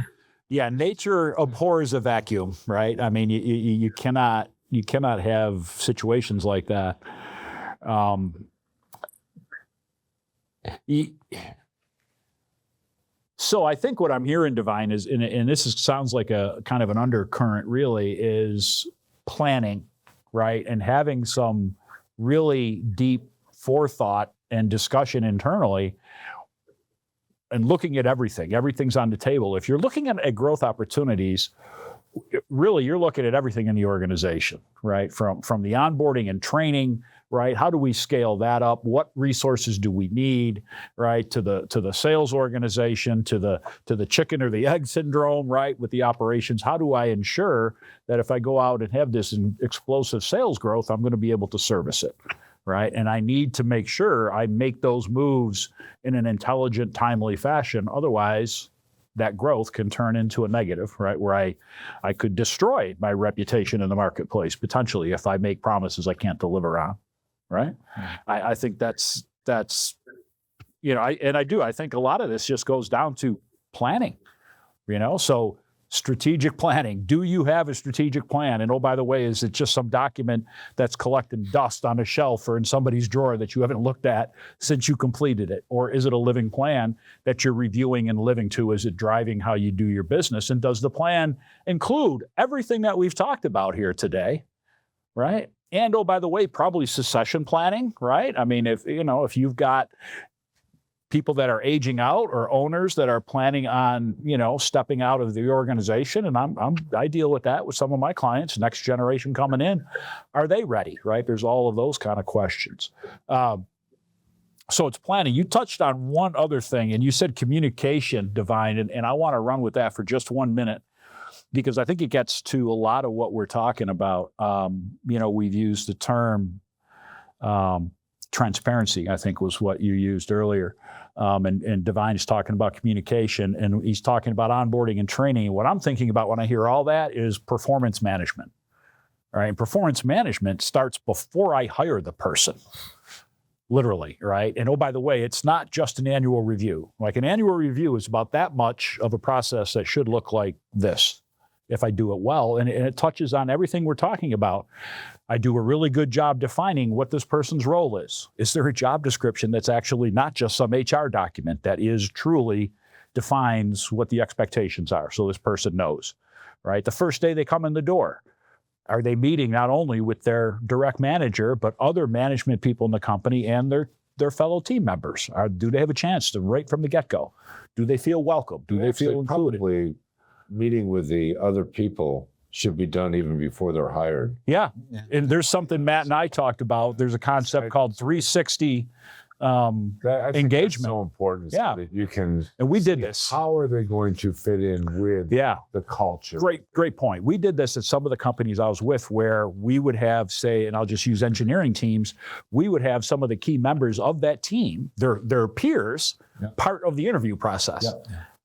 Yeah. Nature abhors a vacuum, right? I mean, you cannot have situations like that. So I think what I'm hearing, Davine, is, and sounds like a kind of an undercurrent really, is planning, right? And having some really deep forethought and discussion internally and looking at everything. Everything's on the table. If you're looking at growth opportunities, really you're looking at everything in the organization, right? From the onboarding and training, right? How do we scale that up? What resources do we need, right? To the sales organization, to the chicken or the egg syndrome, right? With the operations, how do I ensure that if I go out and have this explosive sales growth, I'm going to be able to service it, right? And I need to make sure I make those moves in an intelligent, timely fashion. Otherwise, that growth can turn into a negative, right? Where I could destroy my reputation in the marketplace potentially if I make promises I can't deliver on, right? I think that's I think a lot of this just goes down to planning, so strategic planning. Do you have a strategic plan? And oh, by the way, is it just some document that's collecting dust on a shelf or in somebody's drawer that you haven't looked at since you completed it? Or is it a living plan that you're reviewing and living to? Is it driving how you do your business? And does the plan include everything that we've talked about here today, right? And oh, by the way, probably succession planning, right? I mean, if you've got people that are aging out or owners that are planning on, stepping out of the organization. And I deal with that with some of my clients, next generation coming in. Are they ready, right? There's all of those kind of questions. So it's planning. You touched on one other thing, and you said communication, Davine, and I want to run with that for just 1 minute, because I think it gets to a lot of what we're talking about. We've used the term transparency, I think was what you used earlier. And Davine is talking about communication, and he's talking about onboarding and training. What I'm thinking about when I hear all that is performance management. All right. And performance management starts before I hire the person, literally, right? And oh, by the way, it's not just an annual review. Like an annual review is about that much of a process that should look like this. if I do it well. And it touches on everything we're talking about. I do a really good job defining what this person's role is. Is there a job description that's actually not just some HR document that is truly defines what the expectations are so this person knows, right? The first day they come in the door, are they meeting not only with their direct manager, but other management people in the company and their fellow team members? Do they have a chance to right from the get-go? Do they feel welcome? Do they feel included? Probably meeting with the other people should be done even before they're hired. Yeah. And there's something Matt and I talked about. There's a concept called 360 I think engagement. that's so important. So that you can. And we did see this. How are they going to fit in with the culture? Great point. We did this at some of the companies I was with where we would have, say, and I'll just use engineering teams, we would have some of the key members of that team, their peers, part of the interview process.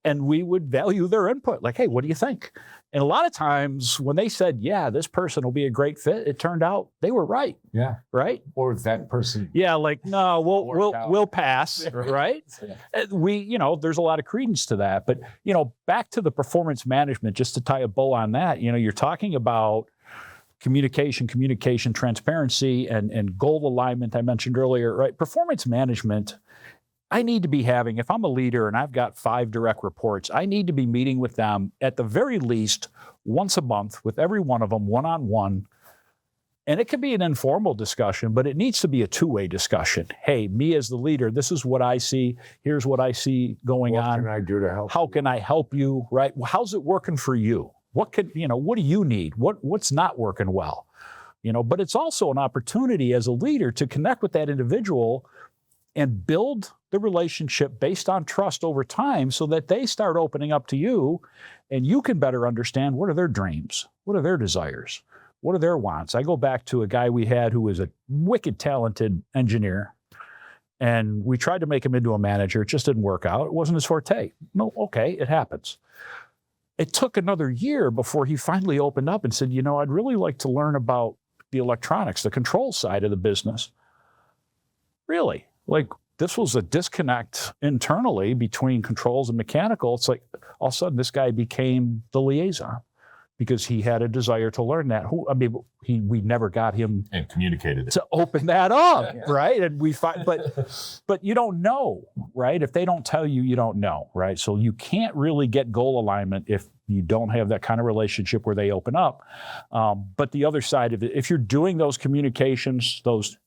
And we would value their input. Like, hey, what do you think? And a lot of times when they said, yeah, this person will be a great fit, it turned out they were right. Yeah. Right? Or that person. Yeah, like, no, we'll pass, right? We, there's a lot of credence to that. But, back to the performance management, just to tie a bow on that, you're talking about communication, transparency, and goal alignment I mentioned earlier, right? Performance management, I need to be having, if I'm a leader and I've got 5 direct reports, I need to be meeting with them at the very least once a month with every one of them, one-on-one. And it can be an informal discussion, but it needs to be a two-way discussion. Hey, me as the leader, this is what I see. Here's what I see going on. What can I do to help? How can I help you, right? How's it working for you? What do you need? What's not working well? But it's also an opportunity as a leader to connect with that individual and build the relationship based on trust over time so that they start opening up to you and you can better understand what are their dreams, what are their desires, what are their wants. I go back to a guy we had who was a wicked talented engineer and we tried to make him into a manager. It just didn't work out. It wasn't his forte. No, okay, it happens. It took another year before he finally opened up and said, I'd really like to learn about the electronics, the control side of the business. Really? Like, this was a disconnect internally between controls and mechanical. It's like all of a sudden this guy became the liaison because he had a desire to learn that. We never got him and communicated it to open that up, right? And we find, but you don't know, right? If they don't tell you, you don't know, right? So you can't really get goal alignment if you don't have that kind of relationship where they open up. But the other side of it, if you're doing those communications, those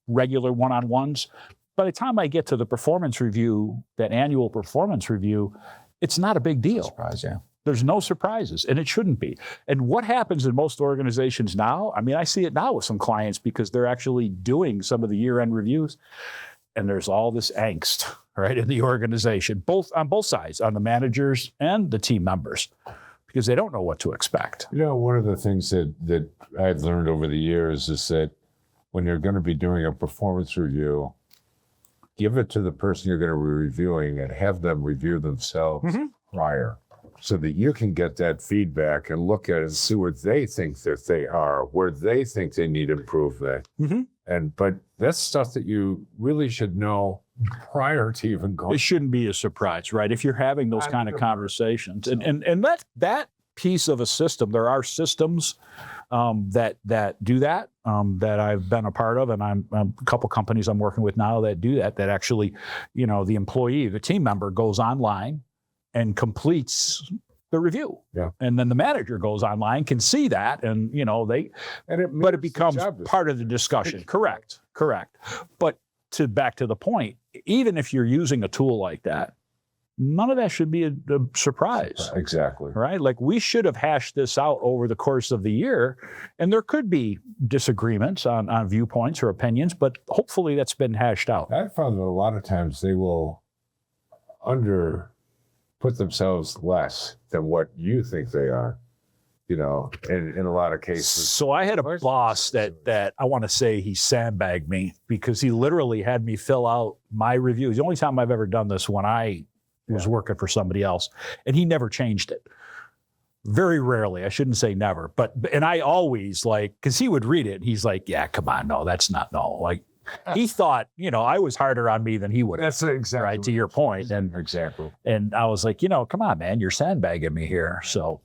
regular one-on-ones, by the time I get to the performance review, that annual performance review, it's not a big deal. Surprise, yeah. There's no surprises, and it shouldn't be. And what happens in most organizations now, I see it now with some clients because they're actually doing some of the year-end reviews, and there's all this angst, right, in the organization, on both sides, on the managers and the team members, because they don't know what to expect. One of the things that I've learned over the years is that when you're going to be doing a performance review, give it to the person you're going to be reviewing and have them review themselves prior so that you can get that feedback and look at it and see where they think that they are, where they think they need improvement. But that's stuff that you really should know prior to even going. It shouldn't be a surprise, right? If you're having those kind of conversations. And that piece of a system, there are systems that do that, that I've been a part of, and I'm a couple companies I'm working with now that do that actually, the employee, the team member goes online and completes the review. Yeah. And then the manager goes online, can see that, and but it becomes part of the discussion. Correct. But back to the point, even if you're using a tool like that, none of that should be a surprise. Exactly. Right? Like, we should have hashed this out over the course of the year, and there could be disagreements on viewpoints or opinions, but hopefully that's been hashed out. I found that a lot of times they will put themselves less than what you think they are, in a lot of cases. So I had a boss that I want to say he sandbagged me because he literally had me fill out my reviews. The only time I've ever done this when I was working for somebody else, and he never changed it. Very rarely, I shouldn't say never, and I always because he would read it, and he's like, yeah, come on, no, that's not, no. Like, he thought, I was harder on me than he would. That's exactly right, to your point. And exactly. And I was like, come on, man, you're sandbagging me here. So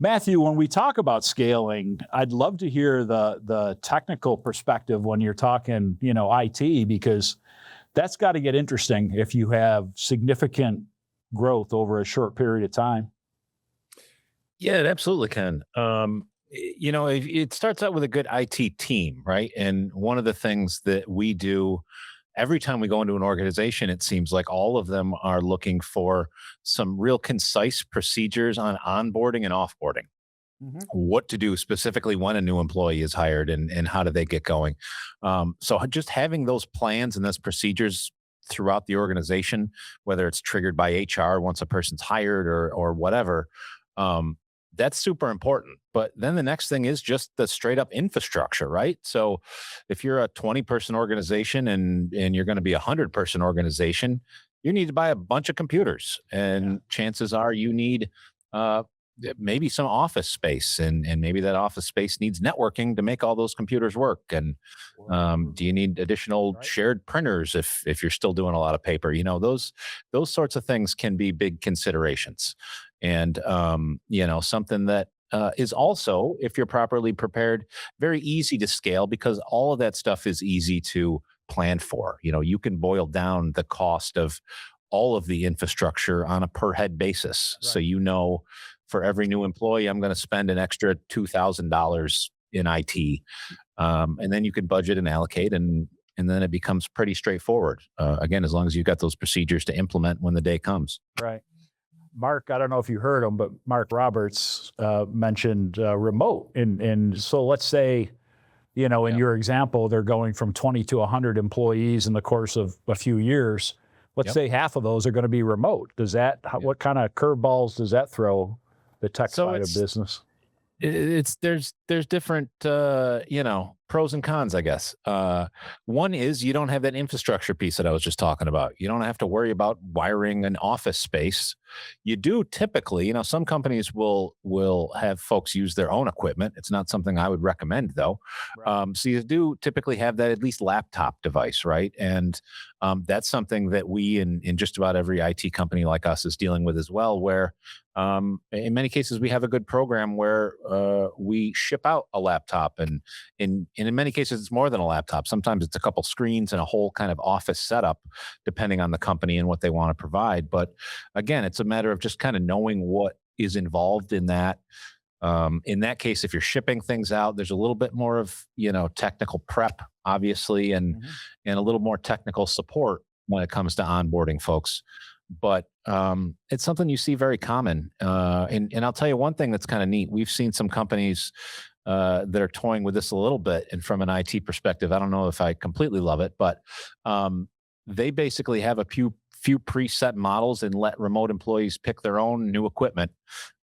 Matthew, when we talk about scaling, I'd love to hear the technical perspective when you're talking, IT, because that's got to get interesting if you have significant growth over a short period of time. Yeah, it absolutely can. It starts out with a good IT team, right? And one of the things that we do every time we go into an organization, it seems like all of them are looking for some real concise procedures on onboarding and offboarding. What to do specifically when a new employee is hired and how do they get going. So just having those plans and those procedures throughout the organization, whether it's triggered by HR once a person's hired or whatever, that's super important. But then the next thing is just the straight up infrastructure, right? So if you're a 20-person organization and you're going to be a 100-person organization, you need to buy a bunch of computers. And chances are you need maybe some office space, and maybe that office space needs networking to make all those computers work. And do you need additional shared printers if you're still doing a lot of paper? Those sorts of things can be big considerations. And something that is also, if you're properly prepared, very easy to scale, because all of that stuff is easy to plan for. You can boil down the cost of all of the infrastructure on a per head basis. Right. So for every new employee, I'm going to spend an extra $2,000 in IT. And then you can budget and allocate, and then it becomes pretty straightforward. Again, as long as you've got those procedures to implement when the day comes. Right. Mark, I don't know if you heard him, but Mark Roberts mentioned remote. And so let's say, in your example, they're going from 20 to 100 employees in the course of a few years. Let's say half of those are going to be remote. What kind of curveballs does that throw the tech side of business? There's different pros and cons, I guess. One is you don't have that infrastructure piece that I was just talking about. You don't have to worry about wiring an office space. You do typically, some companies will have folks use their own equipment. It's not something I would recommend, though. Right. So you do typically have that at least laptop device, right? And that's something that we in just about every IT company like us is dealing with as well, where in many cases we have a good program where we ship out a laptop, and in many cases it's more than a laptop. Sometimes it's a couple screens and a whole kind of office setup, depending on the company and what they want to provide. But again, it's a matter of just kind of knowing what is involved in that. In that case, if you're shipping things out, there's a little bit more of technical prep, obviously, and a little more technical support when it comes to onboarding folks. But it's something you see very common. And I'll tell you one thing that's kind of neat. We've seen some companies that are toying with this a little bit. And from an IT perspective, I don't know if I completely love it, but they basically have a few preset models and let remote employees pick their own new equipment.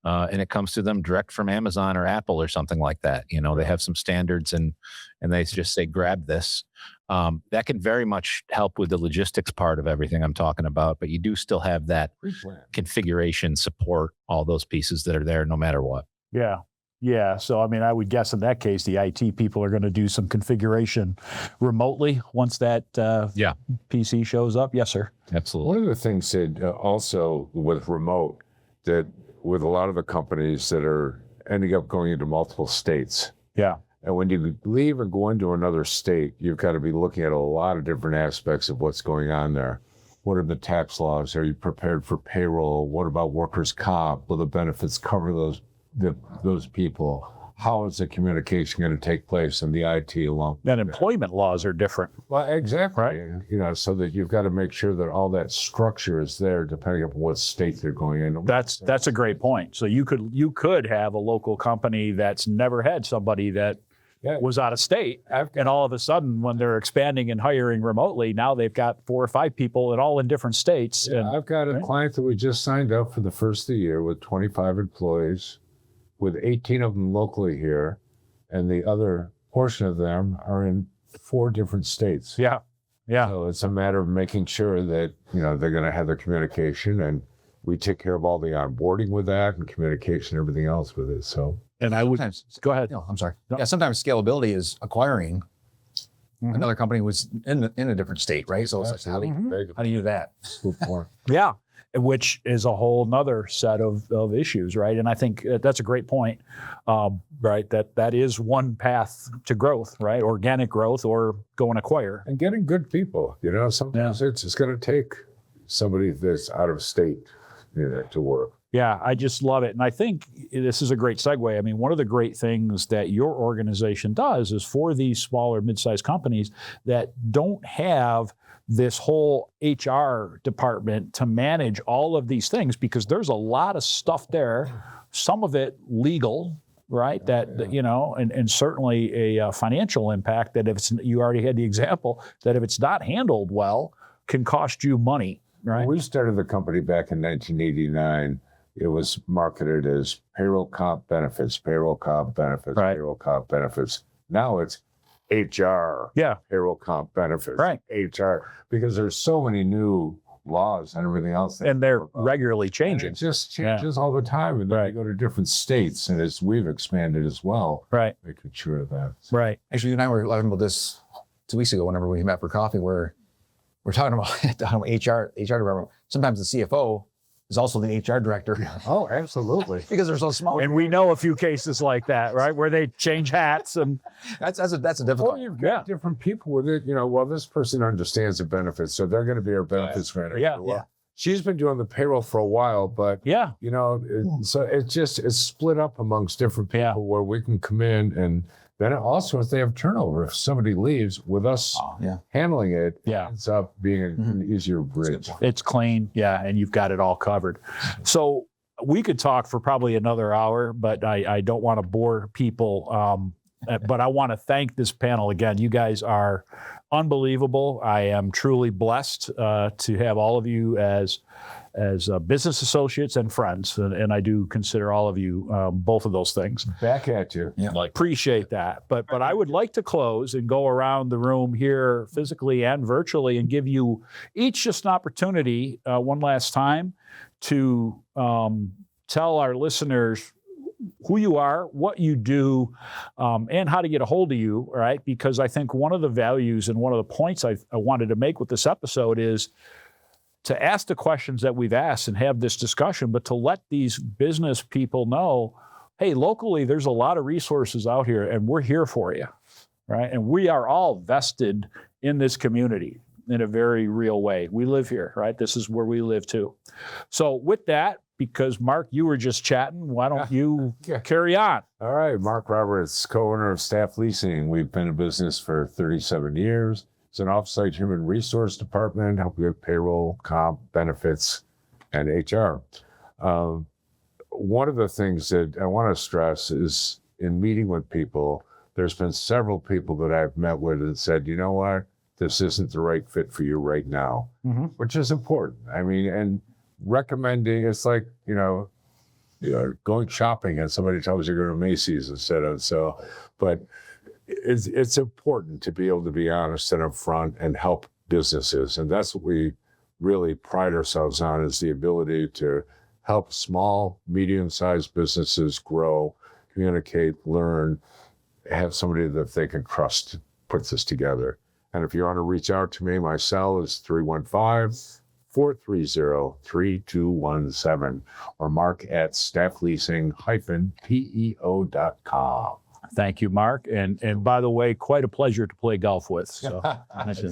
And it comes to them direct from Amazon or Apple or something like that. They have some standards and they just say, grab this. That can very much help with the logistics part of everything I'm talking about, but you do still have that configuration support, all those pieces that are there no matter what. Yeah. Yeah. So, I would guess in that case, the IT people are going to do some configuration remotely once that PC shows up. Yes, sir. Absolutely. One of the things that also with remote, that with a lot of the companies that are ending up going into multiple states. Yeah. And when you leave and go into another state, you've got to be looking at a lot of different aspects of what's going on there. What are the tax laws? Are you prepared for payroll? What about workers' comp? Will the benefits cover those people? How is the communication going to take place in the IT along? And employment laws are different. Well, exactly. Right. So that you've got to make sure that all that structure is there depending on what state they're going in. That's a great point. So you could have a local company that's never had somebody that was out of state, and all of a sudden when they're expanding and hiring remotely, now they've got 4 or 5 people and all in different states. Yeah, I've got a client that we just signed up for the first of the year with 25 employees, with 18 of them locally here, and the other portion of them are in 4 different states. Yeah. So it's a matter of making sure that, they're going to have their communication, and we take care of all the onboarding with that and communication, everything else with it. So. And I would go ahead. No, I'm sorry. No. Yeah, sometimes scalability is acquiring another company was in a different state, right? So it's like, how do you do that? Yeah. which is a whole nother set of issues, right? And I think that's a great point, right? That is one path to growth, right? Organic growth or go and acquire. And getting good people, sometimes it's going to take somebody that's out of state, to work. Yeah, I just love it. And I think this is a great segue. I mean, one of the great things that your organization does is for these smaller, mid-sized companies that don't have this whole HR department to manage all of these things, because there's a lot of stuff there, some of it legal, right? And certainly a financial impact that if you already had the example, that if it's not handled well, can cost you money, right? When we started the company back in 1989, it was marketed as payroll comp benefits, payroll comp benefits, Right. payroll comp benefits. Now it's HR, payroll comp benefits, Right. HR, because there's so many new laws and everything else. And they're regularly And changing. it just changes all the time. And then Right. you go to different states, and we've expanded as well, Right, making sure of that. right. Actually, you and I were talking about this 2 weeks ago whenever we met for coffee, where we're talking about HR department. Sometimes the CFO is also the HR director Oh, absolutely. because they're so small. And we know a few cases like that, right? Where they change hats and That's a Well, difficult. you've got different people with it. Well, this person understands the benefits, so they're going to be our benefits manager. Yeah. Well, she's been doing the payroll for a while, but yeah, so it's split up amongst different people Yeah. where we can come in, and then also if they have turnover, if somebody leaves with us handling it, Yeah. ends up being an easier bridge. it's clean. Yeah, and you've got it all covered. So we could talk for probably another hour, but I don't want to bore people. But I want to thank this panel again. You guys are unbelievable. I am truly blessed to have all of you as business associates and friends, and I do consider all of you both of those things. Back at you. Appreciate that. But I would like to close and go around the room here physically and virtually and give you each just an opportunity one last time to tell our listeners who you are, what you do, and how to get a hold of you, right? Because I think one of the values and one of the points I wanted to make with this episode is to ask the questions that we've asked and have this discussion, but to let these business people know, hey, locally, there's a lot of resources out here and we're here for you, right? And we are all vested in this community in a very real way. We live here, right? This is where we live too. So with that, because Mark, you were just chatting, why don't you carry on? All right, Mark Roberts, co-owner of Staff Leasing. We've been in business for 37 years. It's an off-site human resource department, helping with payroll, comp, benefits, and HR. One of the things that I want to stress is in meeting with people, there's been several people that I've met with that said, you know what, this isn't the right fit for you right now, which is important. I mean, and recommending, it's like, going shopping and somebody tells you to go to Macy's instead of, but it's important to be able to be honest and upfront and help businesses. And that's what we really pride ourselves on, is the ability to help small, medium-sized businesses grow, communicate, learn, have somebody that they can trust puts this together. And if you want to reach out to me, my cell is 315-430-3217 or mark@staffleasing-peo.com. Thank you, Mark. And by the way, quite a pleasure to play golf with. So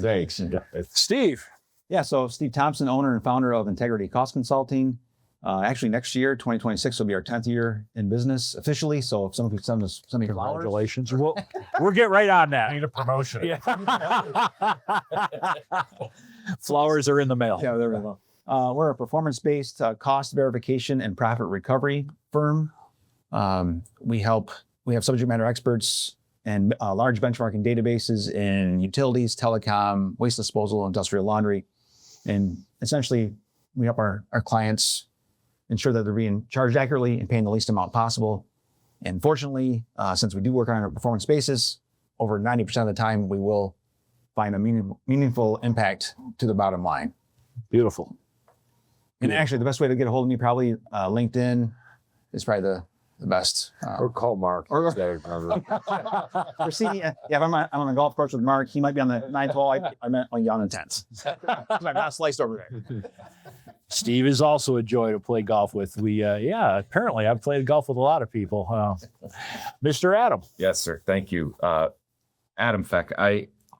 Thanks. Steve. Yeah, so Steve Thompson, owner and founder of Integrity Cost Consulting. Actually, next year, 2026, will be our 10th year in business officially. So if someone could send us some of your flowers. Congratulations. We'll get right on that. Need a promotion. Yeah. Flowers are in the mail. Yeah, there we go. We're a performance-based cost verification and profit recovery firm. We have subject matter experts and large benchmarking databases in utilities, telecom, waste disposal, industrial laundry. And essentially, we help our clients ensure that they're being charged accurately and paying the least amount possible. And fortunately, since we do work on a performance basis, over 90% of the time, we will find a meaningful impact to the bottom line. Beautiful. And actually, the best way to get a hold of me, probably LinkedIn is probably the best. Or call Mark. Or instead. if I'm on the golf course with Mark, he might be on the 9-12. I'm on the 10s. I'm not sliced over there. Steve is also a joy to play golf with. Apparently I've played golf with a lot of people. Mr. Adam. Yes, sir. Thank you. Adam Feck,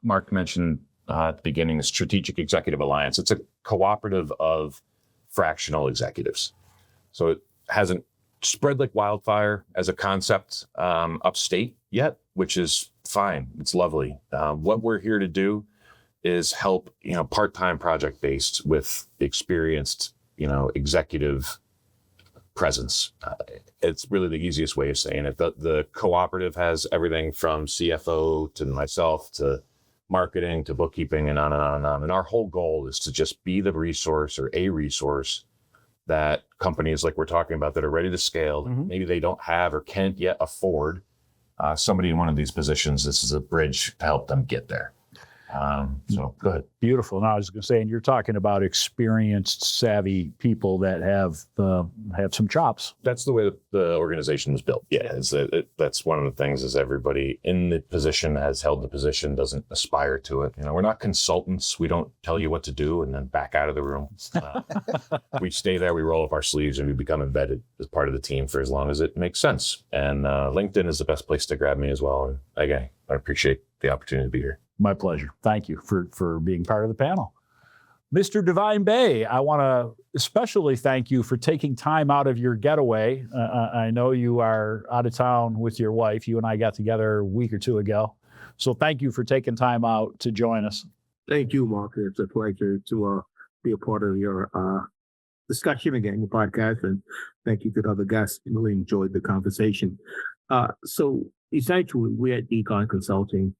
Mark mentioned at the beginning, the Strategic Executive Alliance. It's a cooperative of fractional executives. So it hasn't spread like wildfire as a concept upstate yet, which is fine. It's lovely. What we're here to do is help, part-time project-based with experienced, executive presence. It's really the easiest way of saying it. The cooperative has everything from CFO to myself to marketing to bookkeeping and on and on and on. And our whole goal is to just be the resource or a resource that companies like we're talking about that are ready to scale, maybe they don't have or can't yet afford somebody in one of these positions. This is a bridge to help them get there. So go ahead. Beautiful. Now I was going to say, and you're talking about experienced, savvy people that have some chops. That's the way the organization was built. Yeah, that's one of the things is everybody in the position has held the position, doesn't aspire to it. We're not consultants. We don't tell you what to do and then back out of the room. We stay there, we roll up our sleeves, and we become embedded as part of the team for as long as it makes sense. And LinkedIn is the best place to grab me as well. And again, I appreciate the opportunity to be here. My pleasure. Thank you for being part of the panel. Mr. Davine Bay, I want to especially thank you for taking time out of your getaway. I know you are out of town with your wife. You and I got together a week or two ago. So thank you for taking time out to join us. Thank you, Mark. It's a pleasure to be a part of your discussion again, your podcast, and thank you to the other guests. Really enjoyed the conversation. So essentially, we're at DKON Consulting.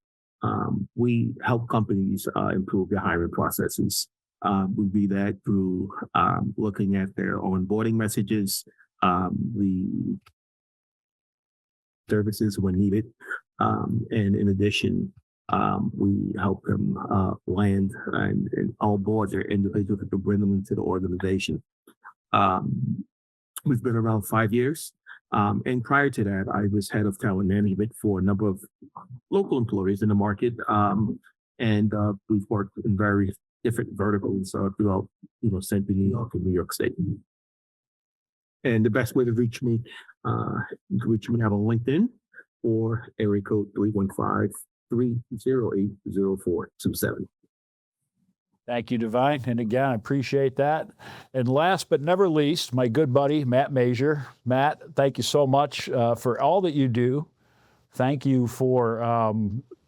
We help companies improve their hiring processes. We do that through looking at their onboarding messages, the services when needed, and in addition, we help them land and onboard their individuals to bring them into the organization. We've been around 5 years. And prior to that, I was head of talent management for a number of local employees in the market. And we've worked in various different verticals throughout, Central New York and New York State. And the best way to reach me, have on LinkedIn or area code 315-308-0427. Thank you, Davine. And again, I appreciate that. And last but never least, my good buddy, Matt Masur. Matt, thank you so much for all that you do. Thank you for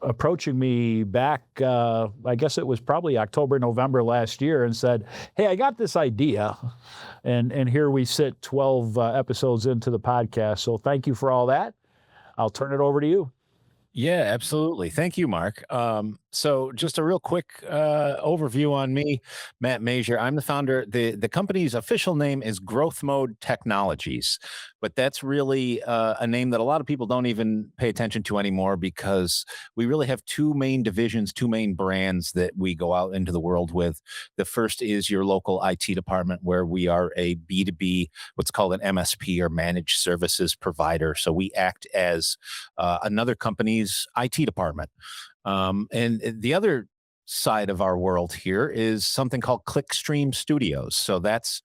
approaching me back, I guess it was probably October, November last year, and said, hey, I got this idea. And here we sit 12 episodes into the podcast. So thank you for all that. I'll turn it over to you. Yeah, absolutely. Thank you, Mark. So just a real quick overview on me, Matt Masur. I'm the founder. The company's official name is Growth Mode Technologies, but that's really a name that a lot of people don't even pay attention to anymore because we really have two main divisions, two main brands that we go out into the world with. The first is your local IT department, where we are a B2B, what's called an MSP or managed services provider. So we act as another company's IT department. And the other side of our world here is something called Clickstream Studios. So that's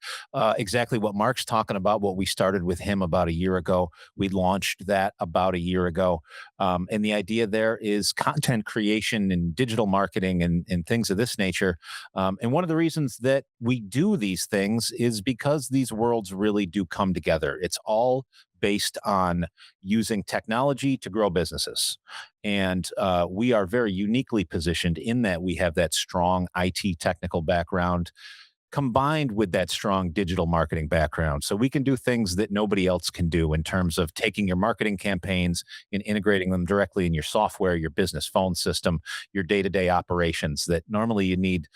exactly what Mark's talking about, what we started with him about a year ago. We launched that about a year ago. And the idea there is content creation and digital marketing and things of this nature. And one of the reasons that we do these things is because these worlds really do come together. It's all based on using technology to grow businesses. And we are very uniquely positioned in that we have that strong IT technical background combined with that strong digital marketing background. So we can do things that nobody else can do in terms of taking your marketing campaigns and integrating them directly in your software, your business phone system, your day-to-day operations that normally you need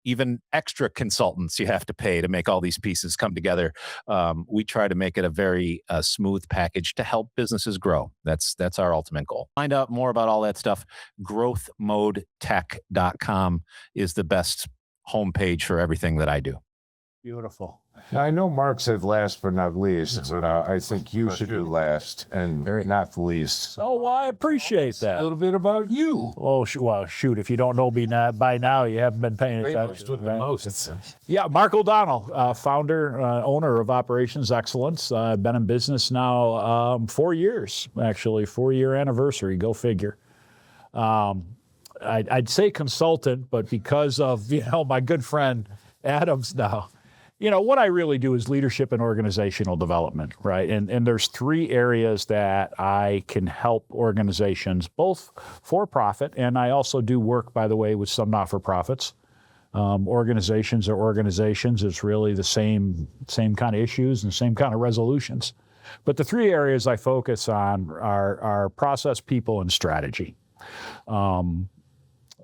even extra consultants you have to pay to make all these pieces come together. We try to make it a very smooth package to help businesses grow. That's our ultimate goal. Find out more about all that stuff. growthmodetech.com is the best homepage for everything that I do. Beautiful. Now, I know Mark said last but not least, but I think you should do last and not the least. Oh, well, I appreciate A that. little bit about you. Oh, well, shoot, if you don't know me by now, you haven't been paying attention. Yeah, Mark O'Donnell, founder, owner of Operations Excellence. I've been in business now 4 years, actually, 4-year anniversary, go figure. I'd say consultant, but because of, my good friend Adams now, what I really do is leadership and organizational development, right? And there's 3 areas that I can help organizations, both for profit, and I also do work, by the way, with some not-for-profits. Organizations are organizations. It's really the same kind of issues and same kind of resolutions. But the 3 areas I focus on are process, people, and strategy.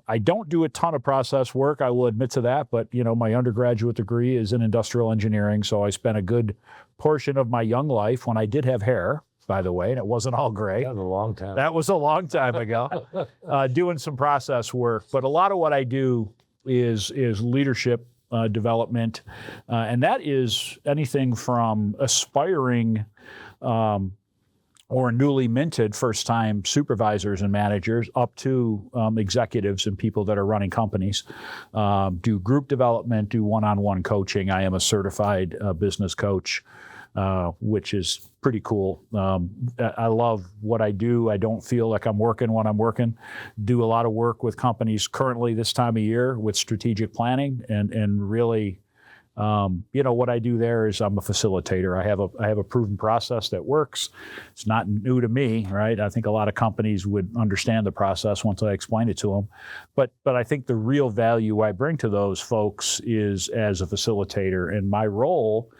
I don't do a ton of process work, I will admit to that, but my undergraduate degree is in industrial engineering, so I spent a good portion of my young life when I did have hair, by the way, and it wasn't all gray. That was a long time. That was a long time ago, doing some process work. But a lot of what I do is leadership development, and that is anything from aspiring or newly minted first-time supervisors and managers up to executives and people that are running companies. Do group development, do one-on-one coaching. I am a certified business coach, which is pretty cool. I love what I do. I don't feel like I'm working when I'm working. Do a lot of work with companies currently this time of year with strategic planning and really, what I do there is I'm a facilitator. I have a proven process that works. It's not new to me, right? I think a lot of companies would understand the process once I explain it to them. But I think the real value I bring to those folks is as a facilitator, and my role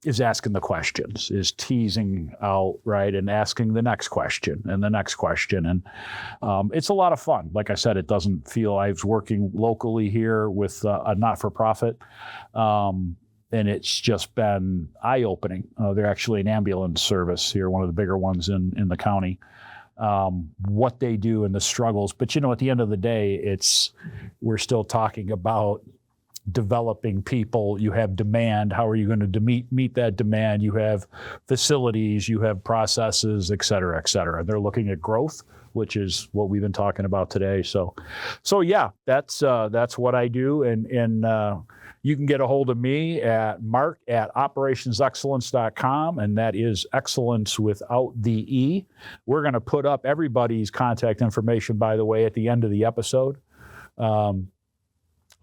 is asking the questions, is teasing out, right, and asking the next question and the next question. And it's a lot of fun. Like I said, it doesn't feel, I was working locally here with a not-for-profit, and it's just been eye-opening. They're actually an ambulance service here, one of the bigger ones in the county. What they do and the struggles. But, at the end of the day, we're still talking about developing people. You have demand. How are you going to meet that demand? You have facilities, you have processes, et cetera, et cetera. They're looking at growth, which is what we've been talking about today. So yeah, that's what I do. And you can get a hold of me at mark@operationsexcellence.com, and that is excellence without the E. We're going to put up everybody's contact information, by the way, at the end of the episode.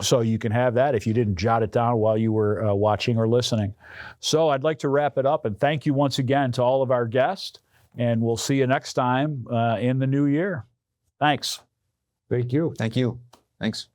So you can have that if you didn't jot it down while you were watching or listening. So I'd like to wrap it up and thank you once again to all of our guests, and we'll see you next time in the new year. Thanks. Thank you. Thank you. Thanks.